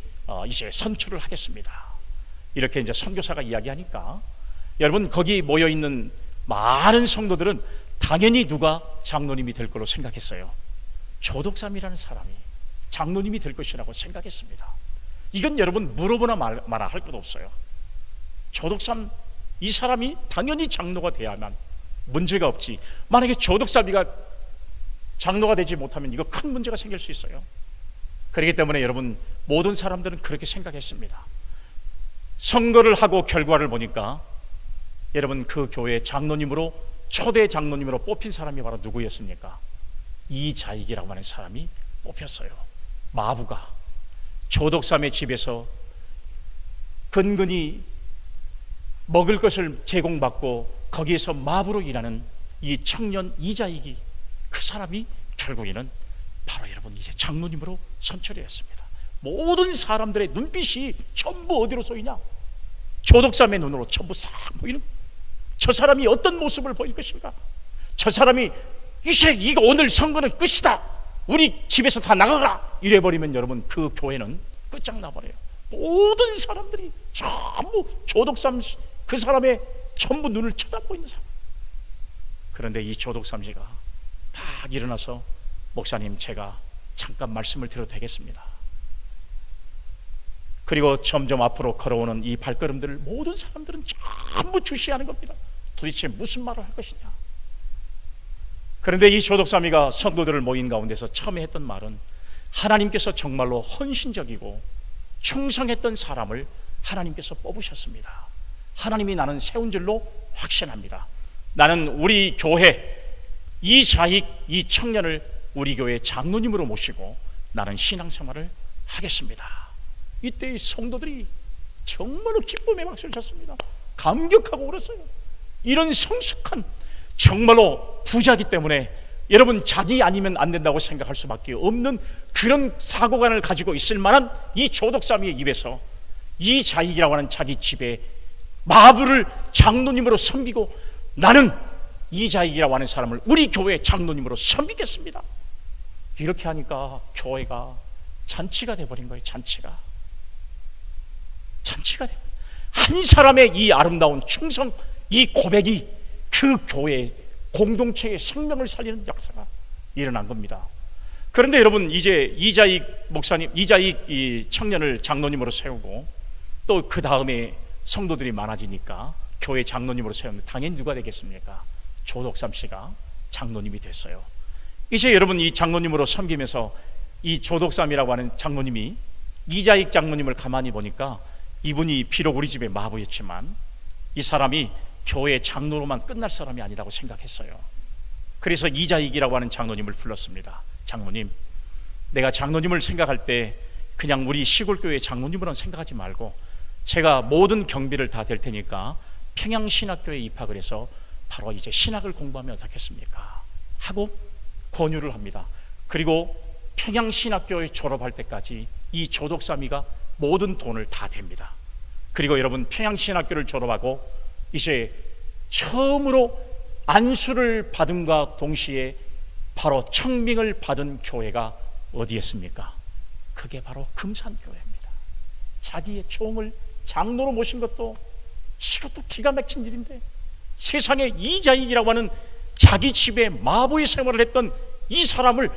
이제 선출을 하겠습니다. 이렇게 이제 선교사가 이야기하니까 여러분, 거기 모여 있는 많은 성도들은 당연히 누가 장로님이 될 걸로 생각했어요. 조덕삼이라는 사람이 장로님이 될 것이라고 생각했습니다. 이건 여러분 물어보나 말아 할 것도 없어요. 조덕삼 이 사람이 당연히 장로가 돼야만 문제가 없지. 만약에 조덕삼이가 장로가 되지 못하면 이거 큰 문제가 생길 수 있어요. 그렇기 때문에 여러분, 모든 사람들은 그렇게 생각했습니다. 선거를 하고 결과를 보니까 여러분, 그 교회 장로님으로, 초대 장로님으로 뽑힌 사람이 바로 누구였습니까? 이자익이라고 하는 사람이 뽑혔어요. 마부가 조덕삼의 집에서 근근히 먹을 것을 제공받고 거기에서 마부로 일하는 이 청년 이자익이, 그 사람이 결국에는 바로 여러분 이제 장로님으로 선출되었습니다. 모든 사람들의 눈빛이 전부 어디로 쏘이냐? 조덕삼의 눈으로 전부 싹 보이는, 저 사람이 어떤 모습을 보일 것인가? 저 사람이 이제 이거 오늘 선거는 끝이다, 우리 집에서 다 나가라, 이래버리면 여러분 그 교회는 끝장나버려요. 모든 사람들이 전부 조덕삼 그 사람의 전부 눈을 쳐다보고 있는 사람. 그런데 이 조덕삼 씨가 딱 일어나서, 목사님 제가 잠깐 말씀을 드려도 되겠습니다. 그리고 점점 앞으로 걸어오는 이 발걸음들을 모든 사람들은 전부 주시하는 겁니다. 도대체 무슨 말을 할 것이냐. 그런데 이 조덕삼이가 성도들을 모인 가운데서 처음에 했던 말은, 하나님께서 정말로 헌신적이고 충성했던 사람을 하나님께서 뽑으셨습니다. 하나님이 나는 세운 줄로 확신합니다. 나는 우리 교회 이자익, 이 청년을 우리 교회 장로님으로 모시고 나는 신앙생활을 하겠습니다. 이때 성도들이 정말로 기쁨의 박수를 쳤습니다. 감격하고 울었어요. 이런 성숙한, 정말로 부자기 때문에 여러분 자기 아니면 안 된다고 생각할 수밖에 없는 그런 사고관을 가지고 있을 만한 이 조덕삼이의 입에서 이자익이라고 하는 자기 집에 마부를 장로님으로 섬기고, 나는 이자익이라고 하는 사람을 우리 교회 장로님으로 섬기겠습니다, 이렇게 하니까 교회가 잔치가 돼버린 거예요. 잔치가 돼버린, 한 사람의 이 아름다운 충성, 이 고백이 그 교회의 공동체의 생명을 살리는 역사가 일어난 겁니다. 그런데 여러분, 이제 이자익 목사님, 이자익 이 청년을 장로님으로 세우고, 또 그 다음에 성도들이 많아지니까 교회 장로님으로 세우는데 당연히 누가 되겠습니까? 조덕삼 씨가 장로님이 됐어요. 이제 여러분, 이 장로님으로 섬기면서 이 조덕삼이라고 하는 장로님이 이자익 장로님을 가만히 보니까, 이분이 비록 우리 집의 마부였지만 이 사람이 교회 장로로만 끝날 사람이 아니라고 생각했어요. 그래서 이자익이라고 하는 장로님을 불렀습니다. 장로님, 내가 장로님을 생각할 때 그냥 우리 시골교회 장로님으로는 생각하지 말고 제가 모든 경비를 다 댈 테니까 평양신학교에 입학을 해서 바로 이제 신학을 공부하면 어떻겠습니까? 하고 권유를 합니다. 그리고 평양신학교에 졸업할 때까지 이 조덕삼이가 모든 돈을 다 댑니다. 그리고 여러분, 평양신학교를 졸업하고 이제 처음으로 안수를 받음과 동시에 바로 청빙을 받은 교회가 어디였습니까? 그게 바로 금산교회입니다. 자기의 종을 장로로 모신 것도, 이것도 기가 막힌 일인데, 세상에 이자익이라고 하는 자기 집에 마부의 생활을 했던 이 사람을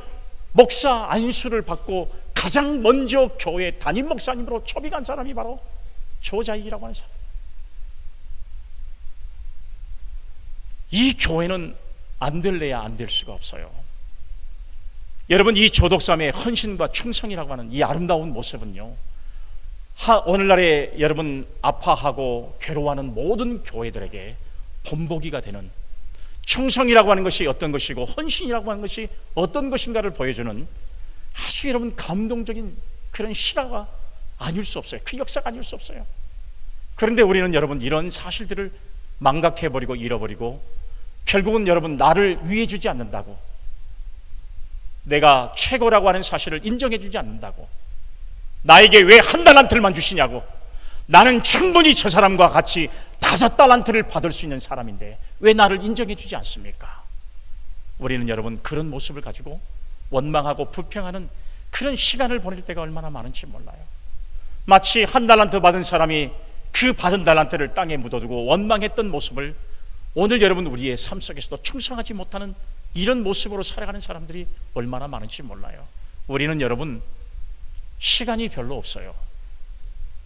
목사 안수를 받고 가장 먼저 교회 담임 목사님으로 초빙한 사람이 바로 조자익이라고 하는 사람. 이 교회는 안 될래야 안 될 수가 없어요. 여러분, 이 조덕삼의 헌신과 충성이라고 하는 이 아름다운 모습은요, 오늘날에 여러분 아파하고 괴로워하는 모든 교회들에게 본보기가 되는, 충성이라고 하는 것이 어떤 것이고 헌신이라고 하는 것이 어떤 것인가를 보여주는 아주 여러분 감동적인 그런 실화가 아닐 수 없어요. 그 역사가 아닐 수 없어요. 그런데 우리는 여러분 이런 사실들을 망각해버리고 잃어버리고, 결국은 여러분 나를 위해 주지 않는다고, 내가 최고라고 하는 사실을 인정해 주지 않는다고, 나에게 왜 한 달란트만 주시냐고, 나는 충분히 저 사람과 같이 5달란트를 받을 수 있는 사람인데 왜 나를 인정해 주지 않습니까? 우리는 여러분 그런 모습을 가지고 원망하고 불평하는 그런 시간을 보낼 때가 얼마나 많은지 몰라요. 마치 1달란트 받은 사람이 그 받은 달란트를 땅에 묻어두고 원망했던 모습을 오늘 여러분 우리의 삶 속에서도 충성하지 못하는 이런 모습으로 살아가는 사람들이 얼마나 많은지 몰라요. 우리는 여러분 시간이 별로 없어요.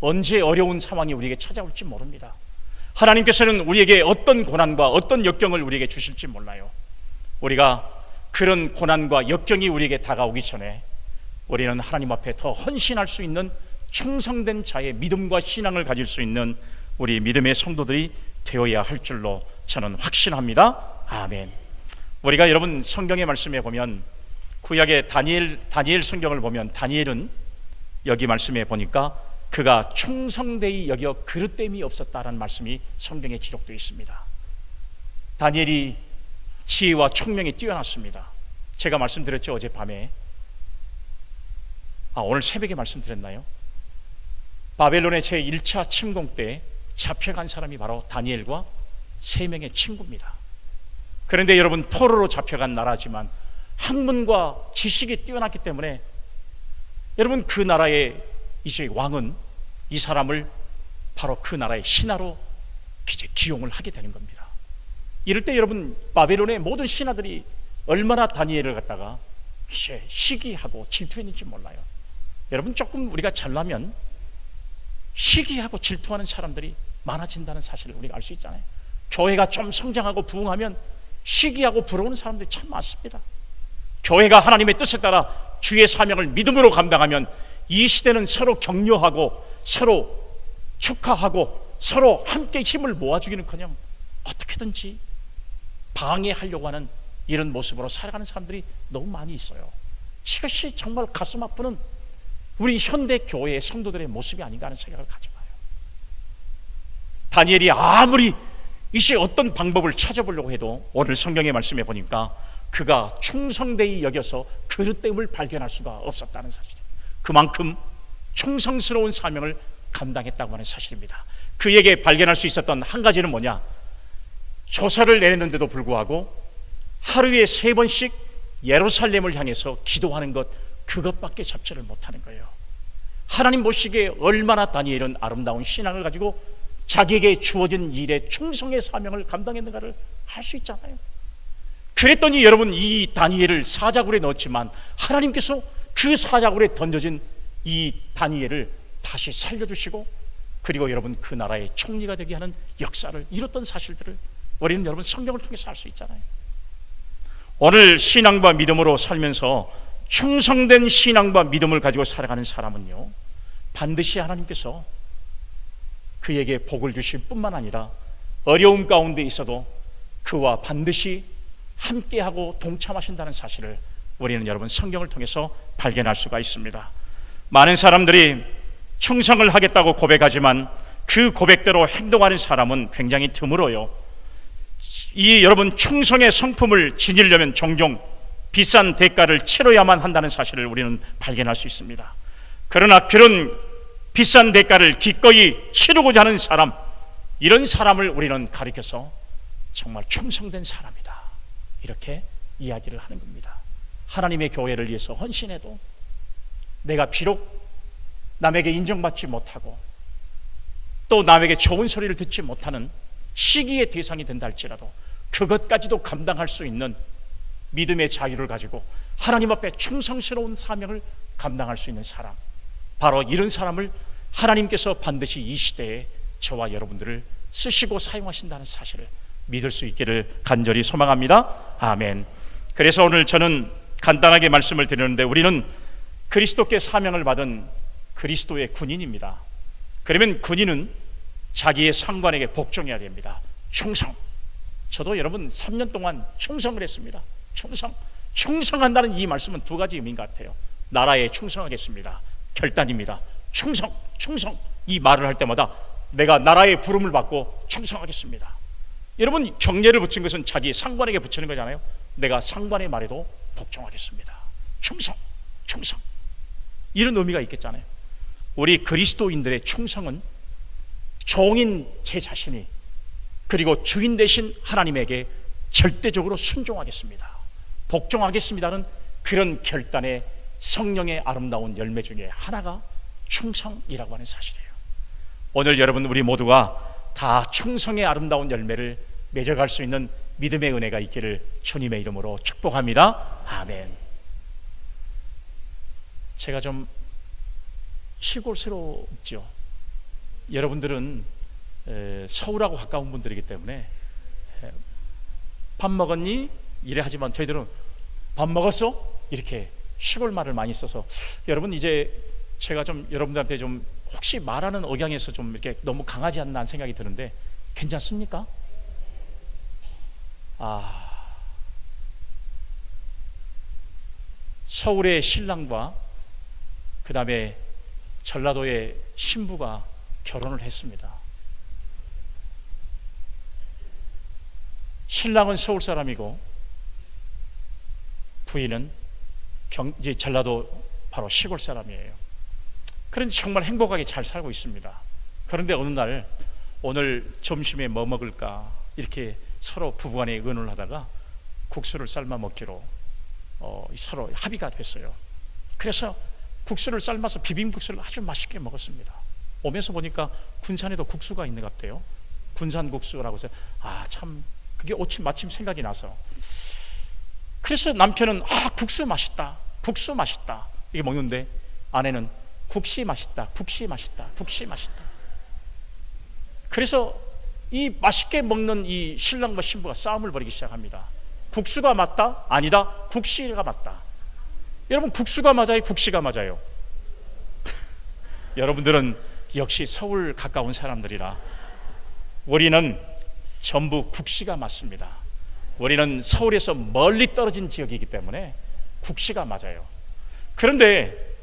언제 어려운 상황이 우리에게 찾아올지 모릅니다. 하나님께서는 우리에게 어떤 고난과 어떤 역경을 우리에게 주실지 몰라요. 우리가 그런 고난과 역경이 우리에게 다가오기 전에 우리는 하나님 앞에 더 헌신할 수 있는 충성된 자의 믿음과 신앙을 가질 수 있는 우리 믿음의 성도들이 되어야 할 줄로 저는 확신합니다. 아멘. 우리가 여러분 성경의 말씀에 보면 구약의 다니엘 성경을 보면 다니엘은 여기 말씀에 보니까 그가 충성되이 여겨 그릇됨이 없었다라는 말씀이 성경에 기록되어 있습니다. 다니엘이 지혜와 총명이 뛰어났습니다. 제가 말씀드렸죠, 어젯밤에. 오늘 새벽에 말씀드렸나요? 바벨론의 제1차 침공 때 잡혀간 사람이 바로 다니엘과 3명의 친구입니다. 그런데 여러분 포로로 잡혀간 나라지만 학문과 지식이 뛰어났기 때문에 여러분 그 나라의 이제 왕은 이 사람을 바로 그 나라의 신하로 이제 기용을 하게 되는 겁니다. 이럴 때 여러분 바벨론의 모든 신하들이 얼마나 다니엘을 갖다가 이제 시기하고 질투했는지 몰라요. 여러분 조금 우리가 잘나면 시기하고 질투하는 사람들이 많아진다는 사실을 우리가 알 수 있잖아요. 교회가 좀 성장하고 부흥하면 시기하고 부러우는 사람들이 참 많습니다. 교회가 하나님의 뜻에 따라 주의 사명을 믿음으로 감당하면 이 시대는 서로 격려하고 서로 축하하고 서로 함께 힘을 모아주기는커녕 어떻게든지 방해하려고 하는 이런 모습으로 살아가는 사람들이 너무 많이 있어요. 이것이 정말 가슴 아프는 우리 현대 교회의 성도들의 모습이 아닌가 하는 생각을 가져봐요. 다니엘이 아무리 이제 어떤 방법을 찾아보려고 해도 오늘 성경의 말씀에 보니까 그가 충성되이 여겨서 그릇됨을 발견할 수가 없었다는 사실이에요. 그만큼 충성스러운 사명을 감당했다고 하는 사실입니다. 그에게 발견할 수 있었던 한 가지는 뭐냐? 조서를 내렸는데도 불구하고 하루에 3번씩 예루살렘을 향해서 기도하는 것, 그것밖에 잡지를 못하는 거예요. 하나님 보시기에 얼마나 다니엘은 아름다운 신앙을 가지고 자기에게 주어진 일에 충성의 사명을 감당했는가를 알 수 있잖아요. 그랬더니 여러분 이 다니엘을 사자굴에 넣었지만 하나님께서 그 사자굴에 던져진 이 다니엘을 다시 살려주시고 그리고 여러분 그 나라의 총리가 되게 하는 역사를 이뤘던 사실들을 우리는 여러분 성경을 통해서 알 수 있잖아요. 오늘 신앙과 믿음으로 살면서 충성된 신앙과 믿음을 가지고 살아가는 사람은요, 반드시 하나님께서 그에게 복을 주실 뿐만 아니라 어려움 가운데 있어도 그와 반드시 함께하고 동참하신다는 사실을 우리는 여러분 성경을 통해서 발견할 수가 있습니다. 많은 사람들이 충성을 하겠다고 고백하지만 그 고백대로 행동하는 사람은 굉장히 드물어요. 이 여러분 충성의 성품을 지니려면 종종 비싼 대가를 치러야만 한다는 사실을 우리는 발견할 수 있습니다. 그러나 그런 비싼 대가를 기꺼이 치르고자 하는 사람, 이런 사람을 우리는 가리켜서 정말 충성된 사람이다, 이렇게 이야기를 하는 겁니다. 하나님의 교회를 위해서 헌신해도 내가 비록 남에게 인정받지 못하고 또 남에게 좋은 소리를 듣지 못하는 시기의 대상이 된다 할지라도 그것까지도 감당할 수 있는 믿음의 자유를 가지고 하나님 앞에 충성스러운 사명을 감당할 수 있는 사람, 바로 이런 사람을 하나님께서 반드시 이 시대에 저와 여러분들을 쓰시고 사용하신다는 사실을 믿을 수 있기를 간절히 소망합니다. 아멘. 그래서 오늘 저는 간단하게 말씀을 드리는데, 우리는 그리스도께 사명을 받은 그리스도의 군인입니다. 그러면 군인은 자기의 상관에게 복종해야 됩니다. 충성. 저도 여러분 3년 동안 충성을 했습니다. 충성한다는 이 말씀은 2가지 의미인 것 같아요. 나라에 충성하겠습니다, 결단입니다. 충성 이 말을 할 때마다 내가 나라의 부름을 받고 충성하겠습니다. 여러분 경례를 붙인 것은 자기 상관에게 붙이는 거잖아요. 내가 상관의 말에도 복종하겠습니다. 충성, 충성, 이런 의미가 있겠잖아요. 우리 그리스도인들의 충성은 종인 제 자신이 그리고 주인 되신 하나님에게 절대적으로 순종하겠습니다, 복종하겠습니다는 그런 결단의 성령의 아름다운 열매 중에 하나가 충성이라고 하는 사실이에요. 오늘 여러분 우리 모두가 다 충성의 아름다운 열매를 맺어갈 수 있는 믿음의 은혜가 있기를 주님의 이름으로 축복합니다. 아멘. 제가 좀 시골스럽죠. 여러분들은 서울하고 가까운 분들이기 때문에 밥 먹었니? 이래 하지만 저희들은 밥 먹었어? 이렇게 시골 말을 많이 써서 여러분 이제 제가 좀 여러분들한테 좀 혹시 말하는 억양에서 좀 이렇게 너무 강하지 않나 하는 생각이 드는데 괜찮습니까? 서울의 신랑과 그 다음에 전라도의 신부가 결혼을 했습니다. 신랑은 서울 사람이고 부인은 이제 전라도 바로 시골 사람이에요. 그런데 정말 행복하게 잘 살고 있습니다. 그런데 어느 날 오늘 점심에 뭐 먹을까 이렇게 서로 부부간에 의논을 하다가 국수를 삶아 먹기로 서로 합의가 됐어요. 그래서 국수를 삶아서 비빔국수를 아주 맛있게 먹었습니다. 오면서 보니까 군산에도 국수가 있는 것 같아요. 군산 국수라고 해서 참 그게 마침 생각이 나서 그래서 남편은 국수 맛있다, 국수 맛있다 이게 먹는데 아내는 국시 맛있다, 국시 맛있다, 국시 맛있다. 그래서 이 맛있게 먹는 이 신랑과 신부가 싸움을 벌이기 시작합니다. 국수가 맞다? 아니다, 국시가 맞다. 여러분 국수가 맞아요, 국시가 맞아요? 여러분들은 역시 서울 가까운 사람들이라 우리는 전부 국시가 맞습니다. 우리는 서울에서 멀리 떨어진 지역이기 때문에 국시가 맞아요. 그런데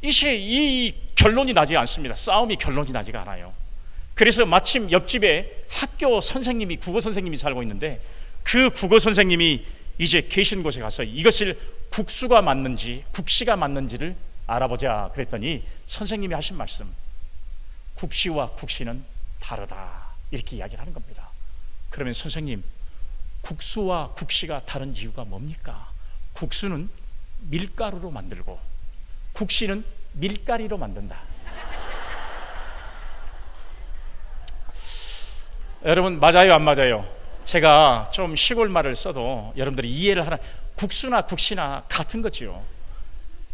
이 결론이 나지 않습니다. 싸움이 결론이 나지가 않아요. 그래서 마침 옆집에 학교 선생님이 국어 선생님이 살고 있는데 그 국어 선생님이 이제 계신 곳에 가서 이것을 국수가 맞는지 국시가 맞는지를 알아보자 그랬더니 선생님이 하신 말씀, 국시와 국시는 다르다 이렇게 이야기를 하는 겁니다. 그러면 선생님, 국수와 국시가 다른 이유가 뭡니까? 국수는 밀가루로 만들고 국시는 밀가리로 만든다. 여러분 맞아요 안 맞아요? 제가 좀 시골 말을 써도 여러분들이 이해를 하나, 국수나 국시나 같은 거지요.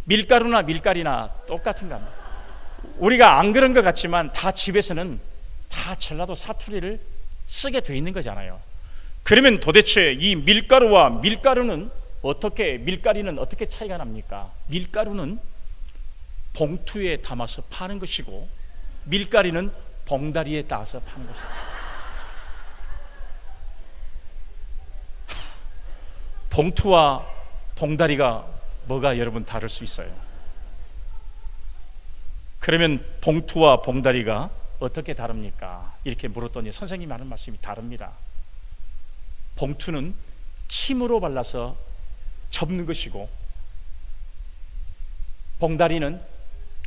밀가루나 밀가리나 똑같은 겁니다. 우리가 안 그런 것 같지만 다 집에서는 다 전라도 사투리를 쓰게 돼 있는 거잖아요. 그러면 도대체 이 밀가루와 밀가리는 어떻게 차이가 납니까? 밀가루는 봉투에 담아서 파는 것이고 밀가리는 봉다리에 따서 파는 것이다. 봉투와 봉다리가 뭐가 여러분 다를 수 있어요? 그러면 봉투와 봉다리가 어떻게 다릅니까? 이렇게 물었더니 선생님이 하는 말씀이 다릅니다. 봉투는 침으로 발라서 접는 것이고 봉다리는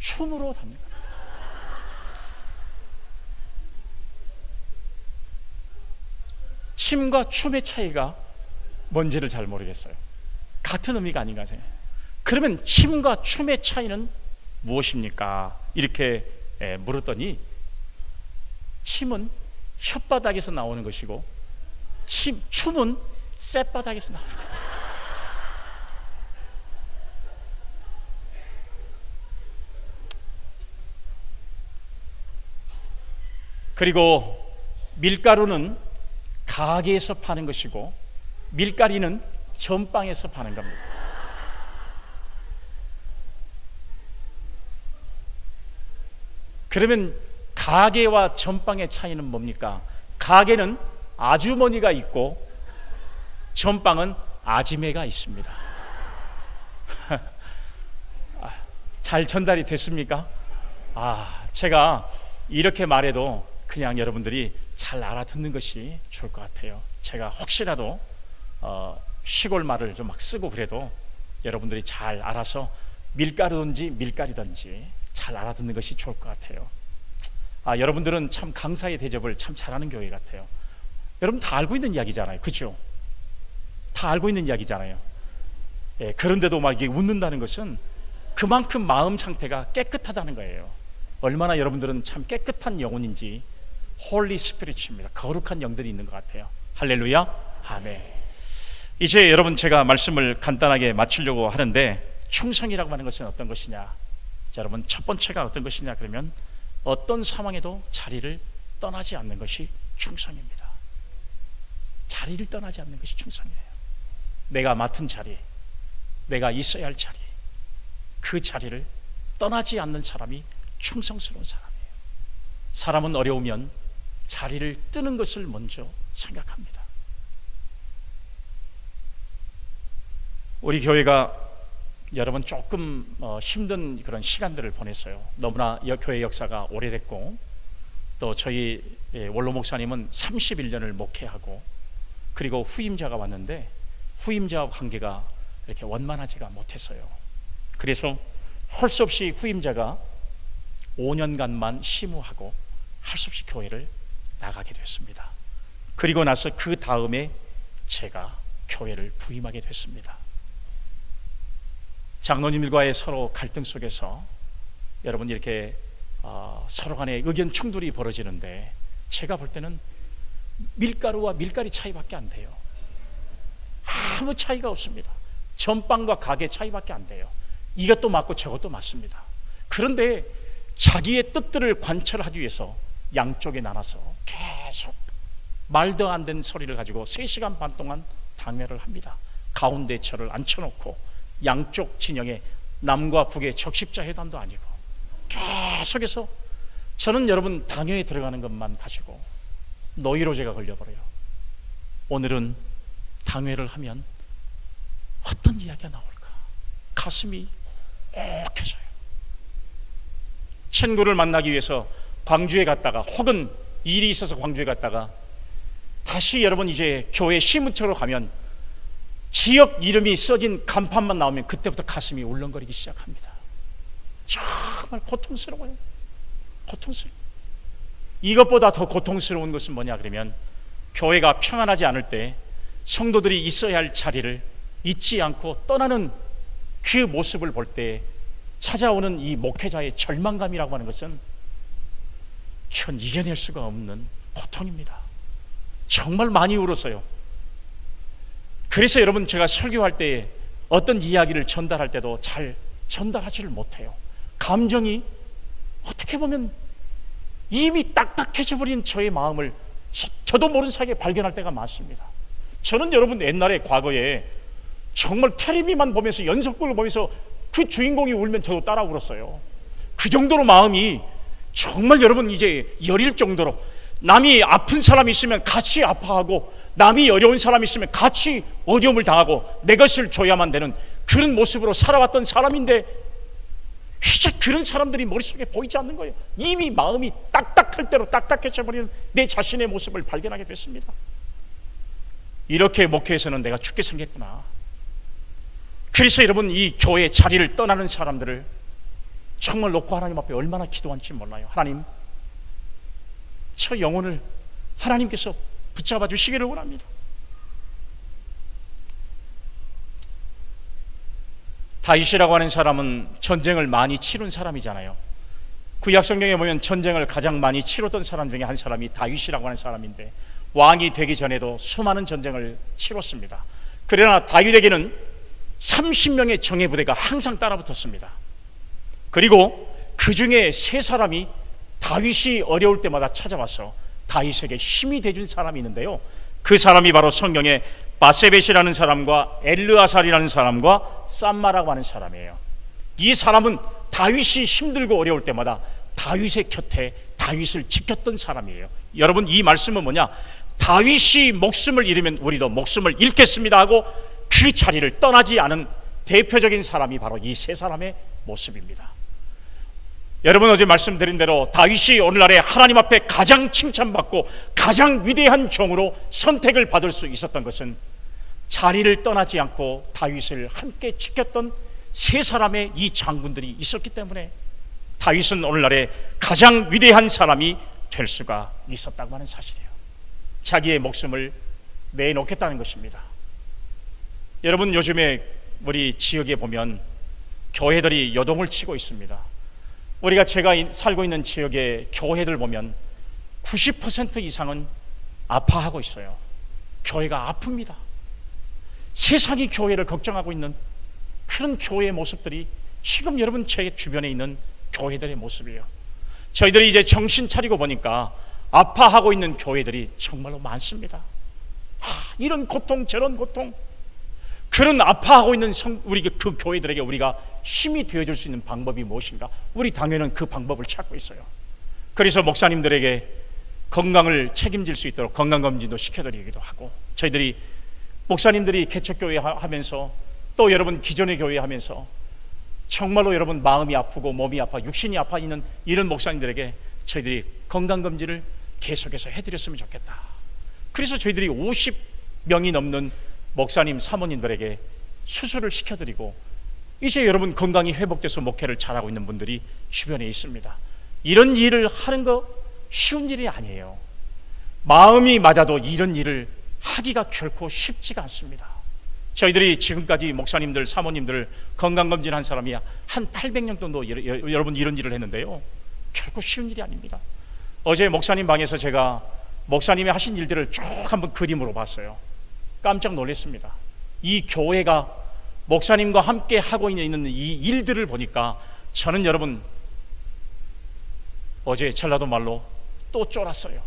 춤으로 담는 겁니다. 침과 춤의 차이가 뭔지를 잘 모르겠어요. 같은 의미가 아닌가 생각해요. 그러면 침과 춤의 차이는 무엇입니까? 이렇게 물었더니 침은 혓바닥에서 나오는 것이고 춤은 쌔바닥에서 나오는 겁니다. 그리고 밀가루는 가게에서 파는 것이고 밀가리는 전방에서 파는 겁니다. 그러면 가게와 전방의 차이는 뭡니까? 가게는 아주머니가 있고 전방은 아지매가 있습니다. 잘 전달이 됐습니까? 제가 이렇게 말해도 그냥 여러분들이 잘 알아듣는 것이 좋을 것 같아요. 제가 혹시라도 시골 말을 좀 막 쓰고 그래도 여러분들이 잘 알아서 밀가루든지 밀가리든지 잘 알아듣는 것이 좋을 것 같아요. 여러분들은 참 강사의 대접을 참 잘하는 교회 같아요. 여러분 다 알고 있는 이야기잖아요, 그렇죠? 다 알고 있는 이야기잖아요. 그런데도 막 이게 웃는다는 것은 그만큼 마음 상태가 깨끗하다는 거예요. 얼마나 여러분들은 참 깨끗한 영혼인지, 홀리 스피릿입니다. 거룩한 영들이 있는 것 같아요. 할렐루야, 아멘. 이제 여러분 제가 말씀을 간단하게 마치려고 하는데, 충성이라고 하는 것은 어떤 것이냐? 자, 여러분 첫 번째가 어떤 것이냐 그러면 어떤 상황에도 자리를 떠나지 않는 것이 충성입니다. 자리를 떠나지 않는 것이 충성이에요. 내가 맡은 자리, 내가 있어야 할 자리, 그 자리를 떠나지 않는 사람이 충성스러운 사람이에요. 사람은 어려우면 자리를 뜨는 것을 먼저 생각합니다. 우리 교회가 여러분 조금 힘든 그런 시간들을 보냈어요. 너무나 교회 역사가 오래됐고, 또 저희 원로 목사님은 31년을 목회하고, 그리고 후임자가 왔는데 후임자와 관계가 이렇게 원만하지가 못했어요. 그래서 할 수 없이 후임자가 5년간만 심우하고 할 수 없이 교회를 나가게 됐습니다. 그리고 나서 그 다음에 제가 교회를 부임하게 됐습니다. 장로님들과의 서로 갈등 속에서 여러분 이렇게 서로 간에 의견 충돌이 벌어지는데, 제가 볼 때는 밀가루와 밀가리 차이밖에 안 돼요. 아무 차이가 없습니다. 전빵과 가게 차이밖에 안 돼요. 이것도 맞고 저것도 맞습니다. 그런데 자기의 뜻들을 관철하기 위해서 양쪽에 나눠서 계속 말도 안 되는 소리를 가지고 3시간 반 동안 당회를 합니다. 가운데 저를 앉혀놓고 양쪽 진영에 남과 북의 적십자 회담도 아니고 계속해서 저는 여러분 당회에 들어가는 것만 가지고 노이로제가 걸려버려요. 오늘은 당회를 하면 어떤 이야기가 나올까? 가슴이 욱해져요. 친구를 만나기 위해서 광주에 갔다가, 혹은 일이 있어서 광주에 갔다가 다시 여러분 이제 교회 시무처로 가면 지역 이름이 써진 간판만 나오면 그때부터 가슴이 울렁거리기 시작합니다. 정말 고통스러워요. 고통스러워요. 이것보다 더 고통스러운 것은 뭐냐 그러면, 교회가 평안하지 않을 때 성도들이 있어야 할 자리를 잊지 않고 떠나는 그 모습을 볼 때 찾아오는 이 목회자의 절망감이라고 하는 것은 현 이겨낼 수가 없는 고통입니다. 정말 많이 울었어요. 그래서 여러분 제가 설교할 때 어떤 이야기를 전달할 때도 잘 전달하지를 못해요. 감정이 어떻게 보면 이미 딱딱해져 버린 저의 마음을 저도 모르는 사이에 발견할 때가 많습니다. 저는 여러분 옛날에 과거에 정말 텔레비만 보면서, 연속극을 보면서 그 주인공이 울면 저도 따라 울었어요. 그 정도로 마음이 정말 여러분 이제 여릴 정도로, 남이 아픈 사람이 있으면 같이 아파하고, 남이 어려운 사람이 있으면 같이 어려움을 당하고 내 것을 줘야만 되는 그런 모습으로 살아왔던 사람인데, 이제 그런 사람들이 머릿속에 보이지 않는 거예요. 이미 마음이 딱딱할 대로 딱딱해져 버리는 내 자신의 모습을 발견하게 됐습니다. 이렇게 목회에서는 내가 죽게 생겼구나. 그래서 여러분 이 교회 자리를 떠나는 사람들을 정말 놓고 하나님 앞에 얼마나 기도한지 몰라요. 하나님, 저 영혼을 하나님께서 붙잡아 주시기를 원합니다. 다윗이라고 하는 사람은 전쟁을 많이 치룬 사람이잖아요. 구약 성경에 보면 전쟁을 가장 많이 치렀던 사람 중에 한 사람이 다윗이라고 하는 사람인데, 왕이 되기 전에도 수많은 전쟁을 치렀습니다. 그러나 다윗에게는 30명의 정예부대가 항상 따라붙었습니다. 그리고 그 중에 3사람이 다윗이 어려울 때마다 찾아와서 다윗에게 힘이 돼준 사람이 있는데요, 그 사람이 바로 성경에 바세벳이라는 사람과 엘르아살이라는 사람과 쌈마라고 하는 사람이에요. 이 사람은 다윗이 힘들고 어려울 때마다 다윗의 곁에 다윗을 지켰던 사람이에요. 여러분 이 말씀은 뭐냐? 다윗이 목숨을 잃으면 우리도 목숨을 잃겠습니다 하고 그 자리를 떠나지 않은 대표적인 사람이 바로 이 3사람의 모습입니다. 여러분 어제 말씀드린 대로 다윗이 오늘날에 하나님 앞에 가장 칭찬받고 가장 위대한 종으로 선택을 받을 수 있었던 것은 자리를 떠나지 않고 다윗을 함께 지켰던 세 사람의 이 장군들이 있었기 때문에 다윗은 오늘날의 가장 위대한 사람이 될 수가 있었다고 하는 사실이에요. 자기의 목숨을 내놓겠다는 것입니다. 여러분, 요즘에 우리 지역에 보면 교회들이 요동을 치고 있습니다. 제가 살고 있는 지역의 교회들 보면 90% 이상은 아파하고 있어요. 교회가 아픕니다. 세상이 교회를 걱정하고 있는 그런 교회의 모습들이 지금 여러분 제 주변에 있는 교회들의 모습이에요. 저희들이 이제 정신 차리고 보니까 아파하고 있는 교회들이 정말로 많습니다. 이런 고통 저런 고통, 그런 아파하고 있는 우리 그 교회들에게 우리가 힘이 되어줄 수 있는 방법이 무엇인가? 우리 당회는 그 방법을 찾고 있어요. 그래서 목사님들에게 건강을 책임질 수 있도록 건강검진도 시켜드리기도 하고, 저희들이 목사님들이 개척교회 하면서 또 여러분 기존의 교회 하면서 정말로 여러분 마음이 아프고 몸이 아파 육신이 아파 있는 이런 목사님들에게 저희들이 건강검진을 계속해서 해드렸으면 좋겠다. 그래서 저희들이 50명이 넘는 목사님 사모님들에게 수술을 시켜드리고 이제 여러분 건강이 회복돼서 목회를 잘하고 있는 분들이 주변에 있습니다. 이런 일을 하는 거 쉬운 일이 아니에요. 마음이 맞아도 이런 일을 하기가 결코 쉽지가 않습니다. 저희들이 지금까지 목사님들 사모님들 건강검진한 사람이 한 800명 정도 여러분 이런 일을 했는데요, 결코 쉬운 일이 아닙니다. 어제 목사님 방에서 제가 목사님이 하신 일들을 쭉 한번 그림으로 봤어요. 깜짝 놀랐습니다. 이 교회가 목사님과 함께 하고 있는 이 일들을 보니까 저는 여러분 어제 전라도 말로 또 쫄았어요.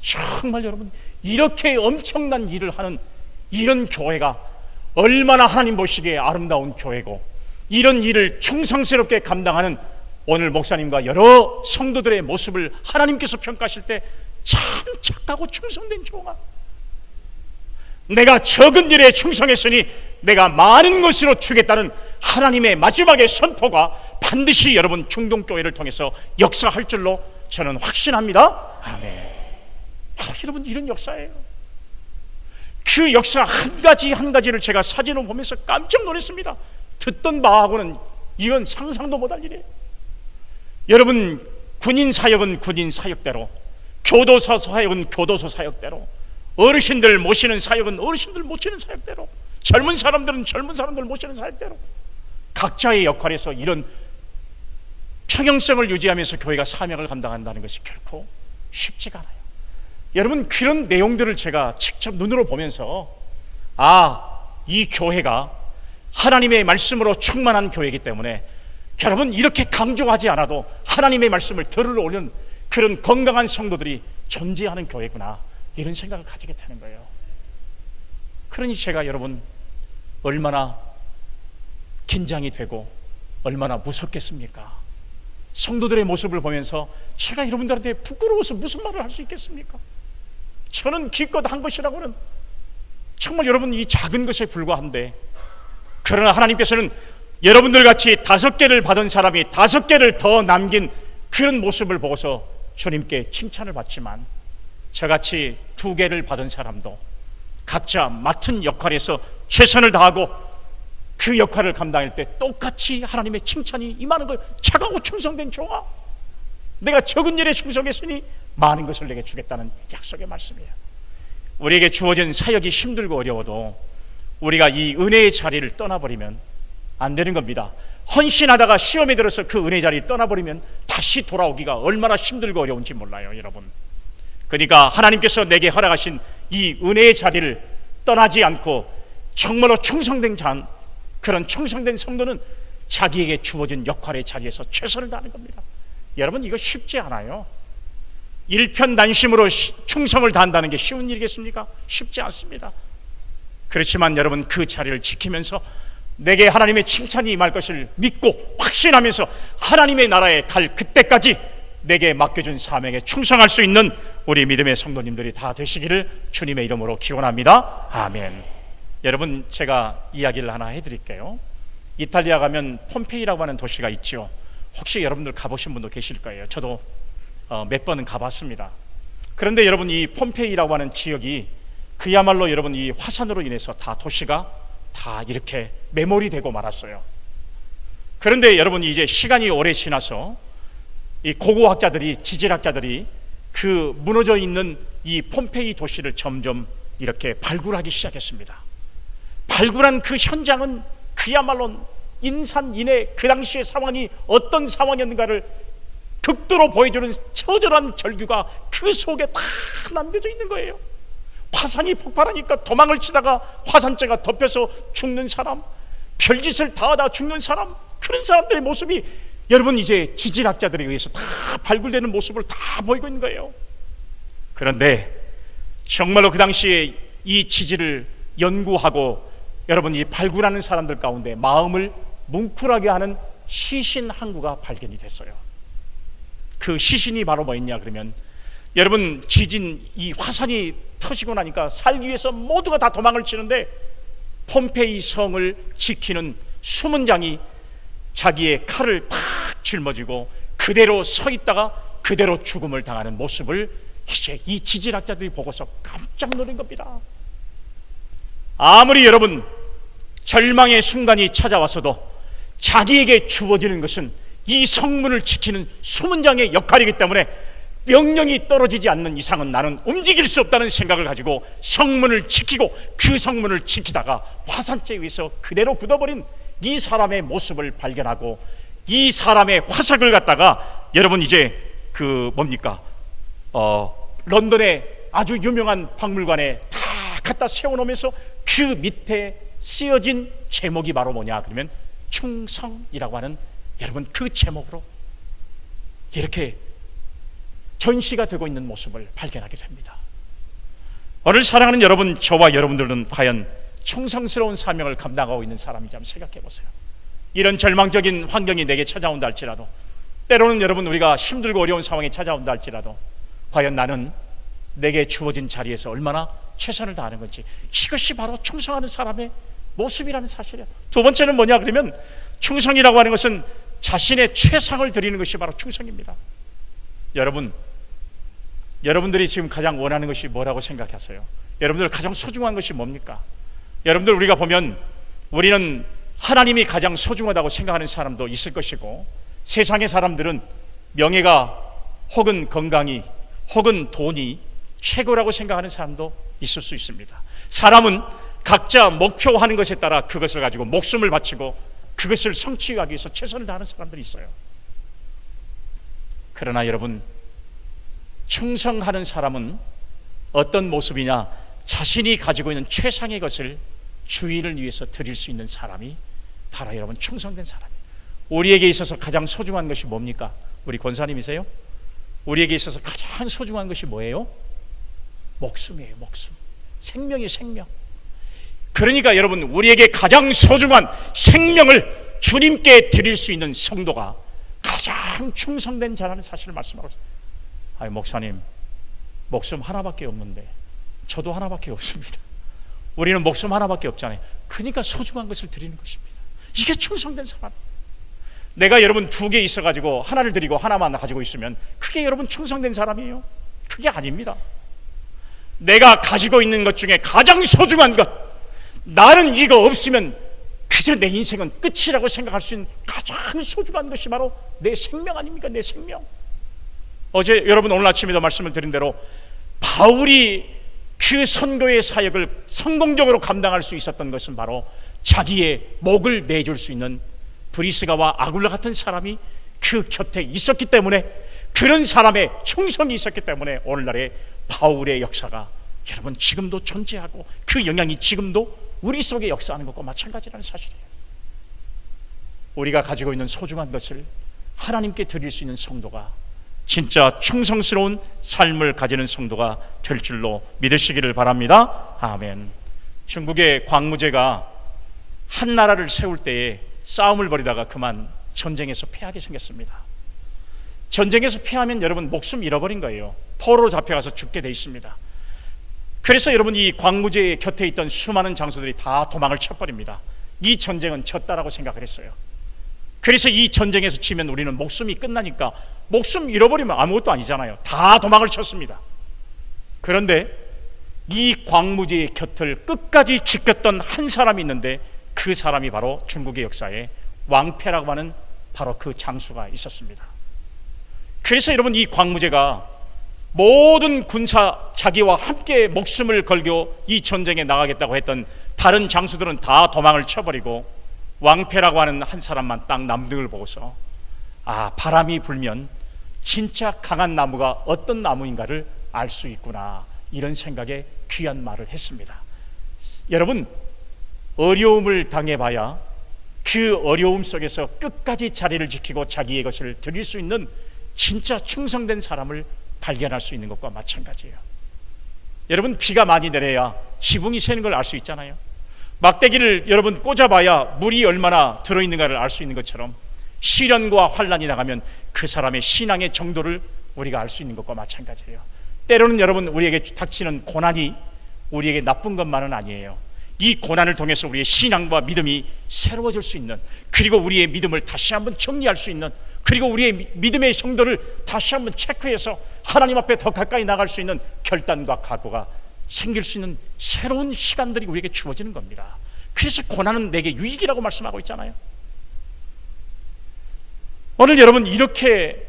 정말 여러분 이렇게 엄청난 일을 하는 이런 교회가 얼마나 하나님 보시기에 아름다운 교회고, 이런 일을 충성스럽게 감당하는 오늘 목사님과 여러 성도들의 모습을 하나님께서 평가하실 때 참 착하고 충성된 종아, 내가 적은 일에 충성했으니 내가 많은 것으로 주겠다는 하나님의 마지막의 선포가 반드시 여러분 중동교회를 통해서 역사할 줄로 저는 확신합니다. 아멘. 여러분 이런 역사예요. 그 역사 한 가지 한 가지를 제가 사진을 보면서 깜짝 놀랐습니다. 듣던 바하고는 이건 상상도 못할 일이에요. 여러분 군인 사역은 군인 사역대로, 교도소 사역은 교도소 사역대로, 어르신들 모시는 사역은 어르신들 모시는 사역대로, 젊은 사람들은 젊은 사람들 모시는 사역대로, 각자의 역할에서 이런 평형성을 유지하면서 교회가 사명을 감당한다는 것이 결코 쉽지가 않아요. 여러분 그런 내용들을 제가 직접 눈으로 보면서 이 교회가 하나님의 말씀으로 충만한 교회이기 때문에 여러분 이렇게 강조하지 않아도 하나님의 말씀을 들으러 오는 그런 건강한 성도들이 존재하는 교회구나, 이런 생각을 가지게 되는 거예요. 그러니 제가 여러분 얼마나 긴장이 되고 얼마나 무섭겠습니까? 성도들의 모습을 보면서 제가 여러분들한테 부끄러워서 무슨 말을 할 수 있겠습니까? 저는 기껏 한 것이라고는 정말 여러분 이 작은 것에 불과한데, 그러나 하나님께서는 여러분들 같이 5개를 받은 사람이 5개를 더 남긴 그런 모습을 보고서 주님께 칭찬을 받지만, 저같이 2개를 받은 사람도 각자 맡은 역할에서 최선을 다하고 그 역할을 감당할 때 똑같이 하나님의 칭찬이 임하는 거예요. 착하고 충성된 종아, 내가 적은 일에 충성했으니 많은 것을 내게 주겠다는 약속의 말씀이에요. 우리에게 주어진 사역이 힘들고 어려워도 우리가 이 은혜의 자리를 떠나버리면 안 되는 겁니다. 헌신하다가 시험에 들어서 그 은혜의 자리를 떠나버리면 다시 돌아오기가 얼마나 힘들고 어려운지 몰라요, 여러분. 그러니까 하나님께서 내게 허락하신 이 은혜의 자리를 떠나지 않고 정말로 충성된 그런 충성된 성도는 자기에게 주어진 역할의 자리에서 최선을 다하는 겁니다. 여러분 이거 쉽지 않아요. 일편단심으로 충성을 다한다는 게 쉬운 일이겠습니까? 쉽지 않습니다. 그렇지만 여러분 그 자리를 지키면서 내게 하나님의 칭찬이 임할 것을 믿고 확신하면서 하나님의 나라에 갈 그때까지 내게 맡겨준 사명에 충성할 수 있는 우리 믿음의 성도님들이 다 되시기를 주님의 이름으로 기원합니다. 아멘. 여러분 제가 이야기를 하나 해드릴게요. 이탈리아 가면 폼페이라고 하는 도시가 있죠. 혹시 여러분들 가보신 분도 계실 거예요. 저도 몇 번은 가봤습니다. 그런데 여러분 이 폼페이라고 하는 지역이 그야말로 여러분 이 화산으로 인해서 다 도시가 다 이렇게 매몰이 되고 말았어요. 그런데 여러분 이제 시간이 오래 지나서 이 고고학자들이, 지질학자들이 그 무너져 있는 이 폼페이 도시를 점점 이렇게 발굴하기 시작했습니다. 발굴한 그 현장은 그야말로 인산인해 그 당시의 상황이 어떤 상황이었는가를 극도로 보여주는 처절한 절규가 그 속에 다 남겨져 있는 거예요. 화산이 폭발하니까 도망을 치다가 화산재가 덮여서 죽는 사람, 별짓을 다 하다 죽는 사람, 그런 사람들의 모습이 여러분 이제 지질학자들에 의해서 다 발굴되는 모습을 다 보이고 있는 거예요. 그런데 정말로 그 당시에 이 지질을 연구하고 여러분 이 발굴하는 사람들 가운데 마음을 뭉클하게 하는 시신 한 구가 발견이 됐어요. 그 시신이 바로 뭐였냐 그러면 여러분 지진 이 화산이 터지고 나니까 살기 위해서 모두가 다 도망을 치는데 폼페이 성을 지키는 수문장이 자기의 칼을 탁 짊어지고 그대로 서 있다가 그대로 죽음을 당하는 모습을 이제 이 지질학자들이 보고서 깜짝 놀란 겁니다. 아무리 여러분 절망의 순간이 찾아와서도 자기에게 주어지는 것은 이 성문을 지키는 수문장의 역할이기 때문에 명령이 떨어지지 않는 이상은 나는 움직일 수 없다는 생각을 가지고 성문을 지키고 그 성문을 지키다가 화산재에 의해서 그대로 굳어버린 이 사람의 모습을 발견하고 이 사람의 화석을 갖다가 여러분 이제 그 뭡니까 런던의 아주 유명한 박물관에 다 갖다 세워놓으면서 그 밑에 쓰여진 제목이 바로 뭐냐 그러면 충성이라고 하는 여러분 그 제목으로 이렇게 전시가 되고 있는 모습을 발견하게 됩니다. 오늘 사랑하는 여러분, 저와 여러분들은 과연 충성스러운 사명을 감당하고 있는 사람인지 한번 생각해 보세요. 이런 절망적인 환경이 내게 찾아온다 할지라도, 때로는 여러분 우리가 힘들고 어려운 상황이 찾아온다 할지라도 과연 나는 내게 주어진 자리에서 얼마나 최선을 다하는 건지, 이것이 바로 충성하는 사람의 모습이라는 사실이에요. 두 번째는 뭐냐 그러면 충성이라고 하는 것은 자신의 최상을 드리는 것이 바로 충성입니다. 여러분들이 지금 가장 원하는 것이 뭐라고 생각하세요? 여러분들 가장 소중한 것이 뭡니까? 여러분들 우리가 보면 우리는 하나님이 가장 소중하다고 생각하는 사람도 있을 것이고, 세상의 사람들은 명예가 혹은 건강이 혹은 돈이 최고라고 생각하는 사람도 있을 수 있습니다. 사람은 각자 목표하는 것에 따라 그것을 가지고 목숨을 바치고 그것을 성취하기 위해서 최선을 다하는 사람들이 있어요. 그러나 여러분, 충성하는 사람은 어떤 모습이냐? 자신이 가지고 있는 최상의 것을 주인을 위해서 드릴 수 있는 사람이 바로 여러분 충성된 사람이에요. 우리에게 있어서 가장 소중한 것이 뭡니까? 우리 권사님이세요? 우리에게 있어서 가장 소중한 것이 뭐예요? 목숨이에요. 목숨. 생명이 생명. 그러니까 여러분, 우리에게 가장 소중한 생명을 주님께 드릴 수 있는 성도가 가장 충성된 자라는 사실을 말씀하고 있습니다. 아니 목사님, 목숨 하나밖에 없는데 저도 하나밖에 없습니다. 우리는 목숨 하나밖에 없잖아요. 그러니까 소중한 것을 드리는 것입니다. 이게 충성된 사람. 내가 여러분 두 개 있어가지고 하나를 드리고 하나만 가지고 있으면 그게 여러분 충성된 사람이에요? 그게 아닙니다. 내가 가지고 있는 것 중에 가장 소중한 것, 나는 이거 없으면 그저 내 인생은 끝이라고 생각할 수 있는 가장 소중한 것이 바로 내 생명 아닙니까? 내 생명. 어제 여러분 오늘 아침에도 말씀을 드린 대로 바울이 그 선교의 사역을 성공적으로 감당할 수 있었던 것은 바로 자기의 목을 내줄 수 있는 브리스가와 아굴라 같은 사람이 그 곁에 있었기 때문에, 그런 사람의 충성이 있었기 때문에 오늘날의 바울의 역사가 여러분 지금도 존재하고 그 영향이 지금도 우리 속에 역사하는 것과 마찬가지라는 사실이에요. 우리가 가지고 있는 소중한 것을 하나님께 드릴 수 있는 성도가 진짜 충성스러운 삶을 가지는 성도가 될 줄로 믿으시기를 바랍니다. 아멘. 중국의 광무제가 한 나라를 세울 때에 싸움을 벌이다가 그만 전쟁에서 패하게 생겼습니다. 전쟁에서 패하면 여러분 목숨 잃어버린 거예요. 포로로 잡혀가서 죽게 돼 있습니다. 그래서 여러분 이 광무제의 곁에 있던 수많은 장수들이 다 도망을 쳐버립니다. 이 전쟁은 졌다라고 생각을 했어요. 그래서 이 전쟁에서 치면 우리는 목숨이 끝나니까 목숨 잃어버리면 아무것도 아니잖아요. 다 도망을 쳤습니다. 그런데 이 광무제의 곁을 끝까지 지켰던 한 사람이 있는데, 그 사람이 바로 중국의 역사에 왕패라고 하는 바로 그 장수가 있었습니다. 그래서 여러분, 이 광무제가 모든 군사 자기와 함께 목숨을 걸고 이 전쟁에 나가겠다고 했던 다른 장수들은 다 도망을 쳐버리고 왕패라고 하는 한 사람만 딱 남등을 보고서, 아, 바람이 불면 진짜 강한 나무가 어떤 나무인가를 알 수 있구나, 이런 생각에 귀한 말을 했습니다. 여러분, 어려움을 당해봐야 그 어려움 속에서 끝까지 자리를 지키고 자기의 것을 드릴 수 있는 진짜 충성된 사람을 발견할 수 있는 것과 마찬가지예요. 여러분, 비가 많이 내려야 지붕이 새는 걸 알 수 있잖아요. 막대기를 여러분 꽂아봐야 물이 얼마나 들어있는가를 알 수 있는 것처럼, 시련과 환난이 나가면 그 사람의 신앙의 정도를 우리가 알 수 있는 것과 마찬가지예요. 때로는 여러분, 우리에게 닥치는 고난이 우리에게 나쁜 것만은 아니에요. 이 고난을 통해서 우리의 신앙과 믿음이 새로워질 수 있는, 그리고 우리의 믿음을 다시 한번 정리할 수 있는, 그리고 우리의 믿음의 정도를 다시 한번 체크해서 하나님 앞에 더 가까이 나갈 수 있는 결단과 각오가 생길 수 있는 새로운 시간들이 우리에게 주어지는 겁니다. 그래서 고난은 내게 유익이라고 말씀하고 있잖아요. 오늘 여러분, 이렇게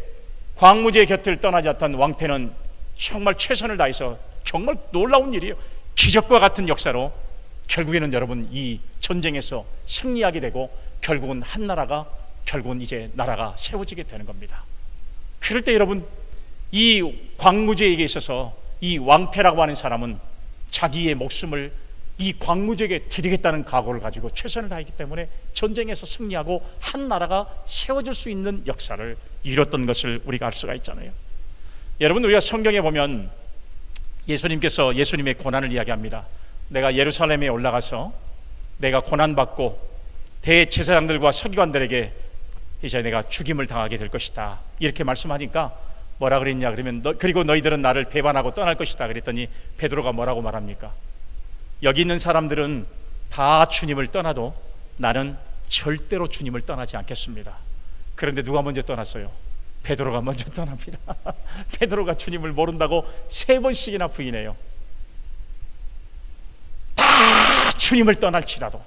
광무제의 곁을 떠나지 않던 왕패는 정말 최선을 다해서, 정말 놀라운 일이에요. 기적과 같은 역사로 결국에는 여러분, 이 전쟁에서 승리하게 되고, 결국은 한 나라가, 결국은 이제 나라가 세워지게 되는 겁니다. 그럴 때 여러분, 이 광무제에게 있어서 이 왕패라고 하는 사람은 자기의 목숨을 이 광무제에게 드리겠다는 각오를 가지고 최선을 다했기 때문에 전쟁에서 승리하고 한 나라가 세워질 수 있는 역사를 이뤘던 것을 우리가 알 수가 있잖아요. 여러분, 우리가 성경에 보면 예수님께서 예수님의 고난을 이야기합니다. 내가 예루살렘에 올라가서 내가 고난받고 대제사장들과 서기관들에게 이제 내가 죽임을 당하게 될 것이다, 이렇게 말씀하니까 뭐라 그랬냐 그러면, 그리고 너희들은 나를 배반하고 떠날 것이다 그랬더니 베드로가 뭐라고 말합니까? 여기 있는 사람들은 다 주님을 떠나도 나는 절대로 주님을 떠나지 않겠습니다. 그런데 누가 먼저 떠났어요? 베드로가 먼저 떠납니다. 베드로가 주님을 모른다고 3번씩이나 부인해요. 다 주님을 떠날지라도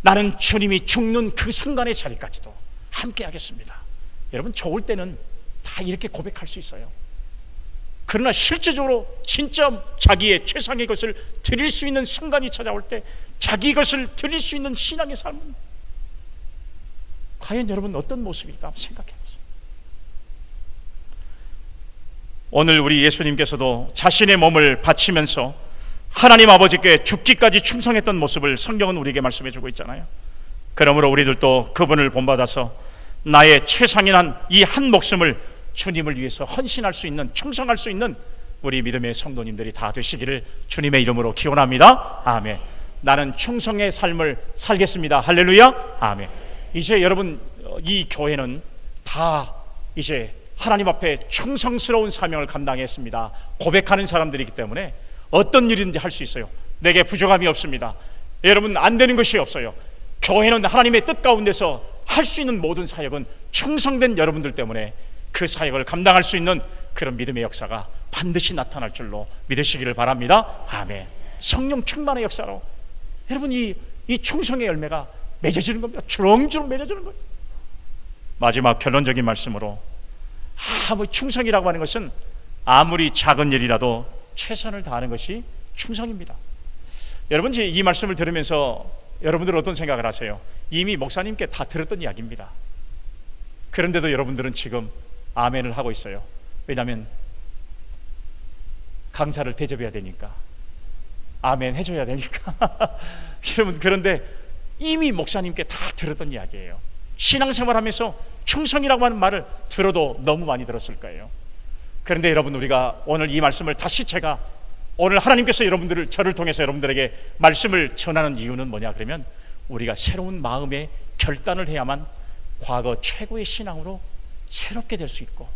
나는 주님이 죽는 그 순간의 자리까지도 함께 하겠습니다. 여러분, 좋을 때는 다 이렇게 고백할 수 있어요. 그러나 실제적으로 진짜 자기의 최상의 것을 드릴 수 있는 순간이 찾아올 때, 자기 것을 드릴 수 있는 신앙의 삶은 과연 여러분 어떤 모습일까 한번 생각해 보세요. 오늘 우리 예수님께서도 자신의 몸을 바치면서 하나님 아버지께 죽기까지 충성했던 모습을 성경은 우리에게 말씀해 주고 있잖아요. 그러므로 우리들도 그분을 본받아서 나의 최상인 이 한 목숨을 주님을 위해서 헌신할 수 있는, 충성할 수 있는 우리 믿음의 성도님들이 다 되시기를 주님의 이름으로 기원합니다. 아멘. 나는 충성의 삶을 살겠습니다. 할렐루야. 아멘. 이제 여러분, 이 교회는 다 이제 하나님 앞에 충성스러운 사명을 감당했습니다. 고백하는 사람들이기 때문에 어떤 일이든지 할 수 있어요. 내게 부족함이 없습니다. 여러분, 안 되는 것이 없어요. 교회는 하나님의 뜻 가운데서 할 수 있는 모든 사역은 충성된 여러분들 때문에 그 사역을 감당할 수 있는 그런 믿음의 역사가 반드시 나타날 줄로 믿으시기를 바랍니다. 아멘. 성령 충만의 역사로 여러분, 이 충성의 열매가 맺어지는 겁니다. 주렁주렁 맺어지는 거예요. 마지막 결론적인 말씀으로, 충성이라고 하는 것은 아무리 작은 일이라도 최선을 다하는 것이 충성입니다. 여러분, 이 말씀을 들으면서 여러분들은 어떤 생각을 하세요? 이미 목사님께 다 들었던 이야기입니다. 그런데도 여러분들은 지금 아멘을 하고 있어요. 왜냐하면 강사를 대접해야 되니까, 아멘 해줘야 되니까. 여러분, 그런데 이미 목사님께 다 들었던 이야기예요. 신앙생활하면서 충성이라고 하는 말을 들어도 너무 많이 들었을 거예요. 그런데 여러분, 우리가 오늘 이 말씀을 다시, 제가 오늘 하나님께서 여러분들을, 저를 통해서 여러분들에게 말씀을 전하는 이유는 뭐냐 그러면, 우리가 새로운 마음의 결단을 해야만 과거 최고의 신앙으로 새롭게 될 수 있고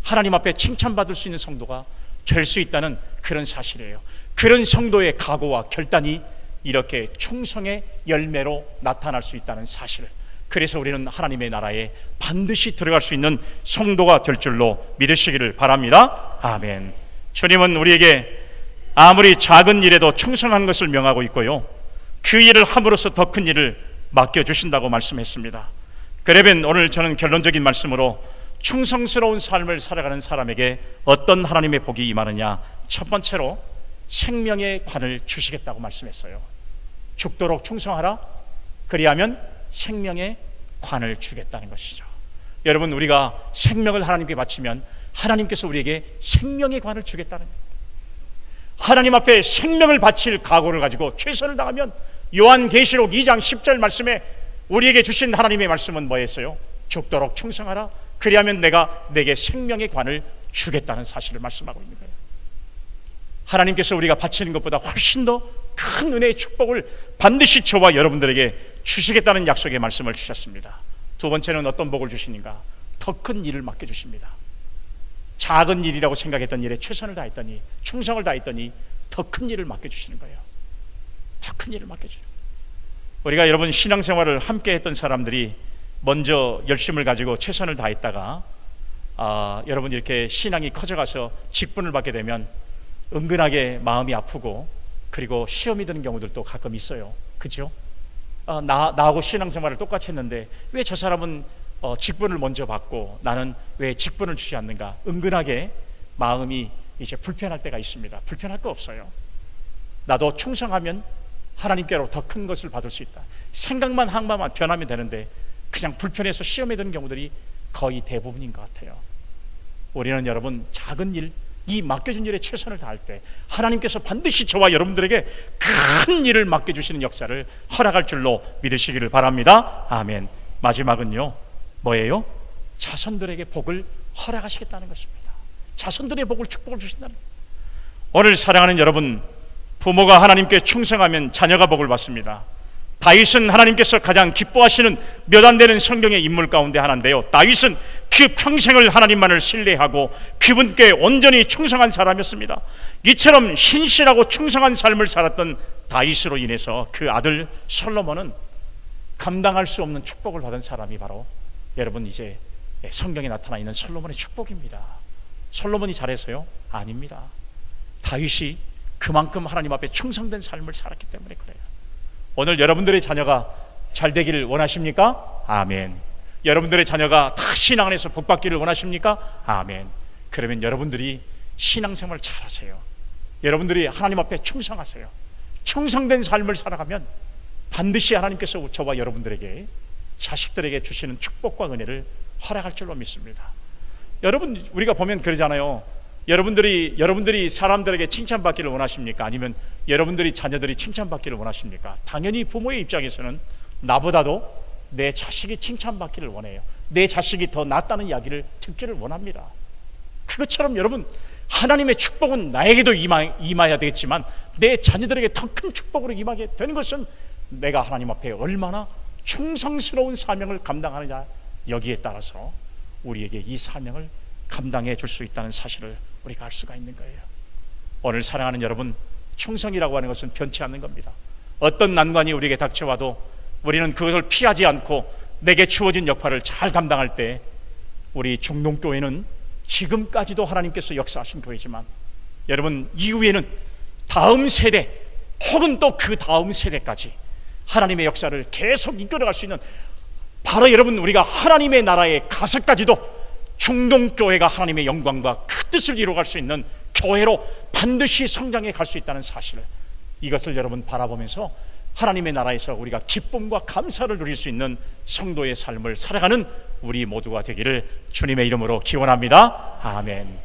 하나님 앞에 칭찬받을 수 있는 성도가 될 수 있다는 그런 사실이에요. 그런 성도의 각오와 결단이 이렇게 충성의 열매로 나타날 수 있다는 사실, 그래서 우리는 하나님의 나라에 반드시 들어갈 수 있는 성도가 될 줄로 믿으시기를 바랍니다. 아멘. 주님은 우리에게 아무리 작은 일에도 충성한 것을 명하고 있고요, 그 일을 함으로써 더 큰 일을 맡겨주신다고 말씀했습니다. 그러면 오늘 저는 결론적인 말씀으로 충성스러운 삶을 살아가는 사람에게 어떤 하나님의 복이 임하느냐, 첫 번째로 생명의 관을 주시겠다고 말씀했어요. 죽도록 충성하라, 그리하면 생명의 관을 주겠다는 것이죠. 여러분, 우리가 생명을 하나님께 바치면 하나님께서 우리에게 생명의 관을 주겠다는 거예요. 하나님 앞에 생명을 바칠 각오를 가지고 최선을 다하면 요한계시록 2장 10절 말씀에 우리에게 주신 하나님의 말씀은 뭐였어요? 죽도록 충성하라, 그리하면 내가 내게 생명의 관을 주겠다는 사실을 말씀하고 있는 거예요. 하나님께서 우리가 바치는 것보다 훨씬 더 큰 은혜의 축복을 반드시 저와 여러분들에게 주시겠다는 약속의 말씀을 주셨습니다. 두 번째는 어떤 복을 주시는가? 더 큰 일을 맡겨주십니다. 작은 일이라고 생각했던 일에 최선을 다했더니, 충성을 다했더니 더 큰 일을 맡겨주시는 거예요. 더 큰 일을 맡겨주는 거예요. 우리가 여러분 신앙생활을 함께 했던 사람들이 먼저 열심을 가지고 최선을 다했다가 여러분 이렇게 신앙이 커져가서 직분을 받게 되면 은근하게 마음이 아프고, 그리고 시험이 드는 경우들도 가끔 있어요. 그죠? 나하고 신앙생활을 똑같이 했는데 왜 저 사람은 직분을 먼저 받고 나는 왜 직분을 주지 않는가? 은근하게 마음이 이제 불편할 때가 있습니다. 불편할 거 없어요. 나도 충성하면 하나님께로 더 큰 것을 받을 수 있다. 생각만 항마만 변하면 되는데 그냥 불편해서 시험에 드는 경우들이 거의 대부분인 것 같아요. 우리는 여러분 작은 일, 이 맡겨준 일에 최선을 다할 때 하나님께서 반드시 저와 여러분들에게 큰 일을 맡겨주시는 역사를 허락할 줄로 믿으시기를 바랍니다. 아멘. 마지막은요, 뭐예요? 자손들에게 복을 허락하시겠다는 것입니다. 자손들의 복을, 축복을 주신다는 거예요. 오늘 사랑하는 여러분, 부모가 하나님께 충성하면 자녀가 복을 받습니다. 다윗은 하나님께서 가장 기뻐하시는 몇 안 되는 성경의 인물 가운데 하나인데요, 다윗은 그 평생을 하나님만을 신뢰하고 그분께 온전히 충성한 사람이었습니다. 이처럼 신실하고 충성한 삶을 살았던 다윗으로 인해서 그 아들 솔로몬은 감당할 수 없는 축복을 받은 사람이 바로 여러분 이제 성경에 나타나 있는 솔로몬의 축복입니다. 솔로몬이 잘해서요? 아닙니다. 다윗이 그만큼 하나님 앞에 충성된 삶을 살았기 때문에 그래요. 오늘 여러분들의 자녀가 잘 되기를 원하십니까? 아멘. 여러분들의 자녀가 다 신앙 안에서 복 받기를 원하십니까? 아멘. 그러면 여러분들이 신앙생활 잘하세요. 여러분들이 하나님 앞에 충성하세요. 충성된 삶을 살아가면 반드시 하나님께서 저와 여러분들에게, 자식들에게 주시는 축복과 은혜를 허락할 줄로 믿습니다. 여러분, 우리가 보면 그러잖아요. 여러분들이 사람들에게 칭찬받기를 원하십니까? 아니면 여러분들이 자녀들이 칭찬받기를 원하십니까? 당연히 부모의 입장에서는 나보다도 내 자식이 칭찬받기를 원해요. 내 자식이 더 낫다는 이야기를 듣기를 원합니다. 그것처럼 여러분, 하나님의 축복은 나에게도 임해야 되겠지만 내 자녀들에게 더 큰 축복으로 임하게 되는 것은 내가 하나님 앞에 얼마나 충성스러운 사명을 감당하느냐, 여기에 따라서 우리에게 이 사명을 감당해 줄 수 있다는 사실을 우리가 알 수가 있는 거예요. 오늘 사랑하는 여러분, 충성이라고 하는 것은 변치 않는 겁니다. 어떤 난관이 우리에게 닥쳐와도 우리는 그것을 피하지 않고 내게 주어진 역할을 잘 감당할 때 우리 중동교회는 지금까지도 하나님께서 역사하신 교회지만 여러분, 이후에는 다음 세대 혹은 또 그 다음 세대까지 하나님의 역사를 계속 이끌어갈 수 있는, 바로 여러분 우리가 하나님의 나라에 가서까지도 중동교회가 하나님의 영광과 그 뜻을 이루어갈 수 있는 교회로 반드시 성장해 갈 수 있다는 사실을, 이것을 여러분 바라보면서 하나님의 나라에서 우리가 기쁨과 감사를 누릴 수 있는 성도의 삶을 살아가는 우리 모두가 되기를 주님의 이름으로 기원합니다. 아멘.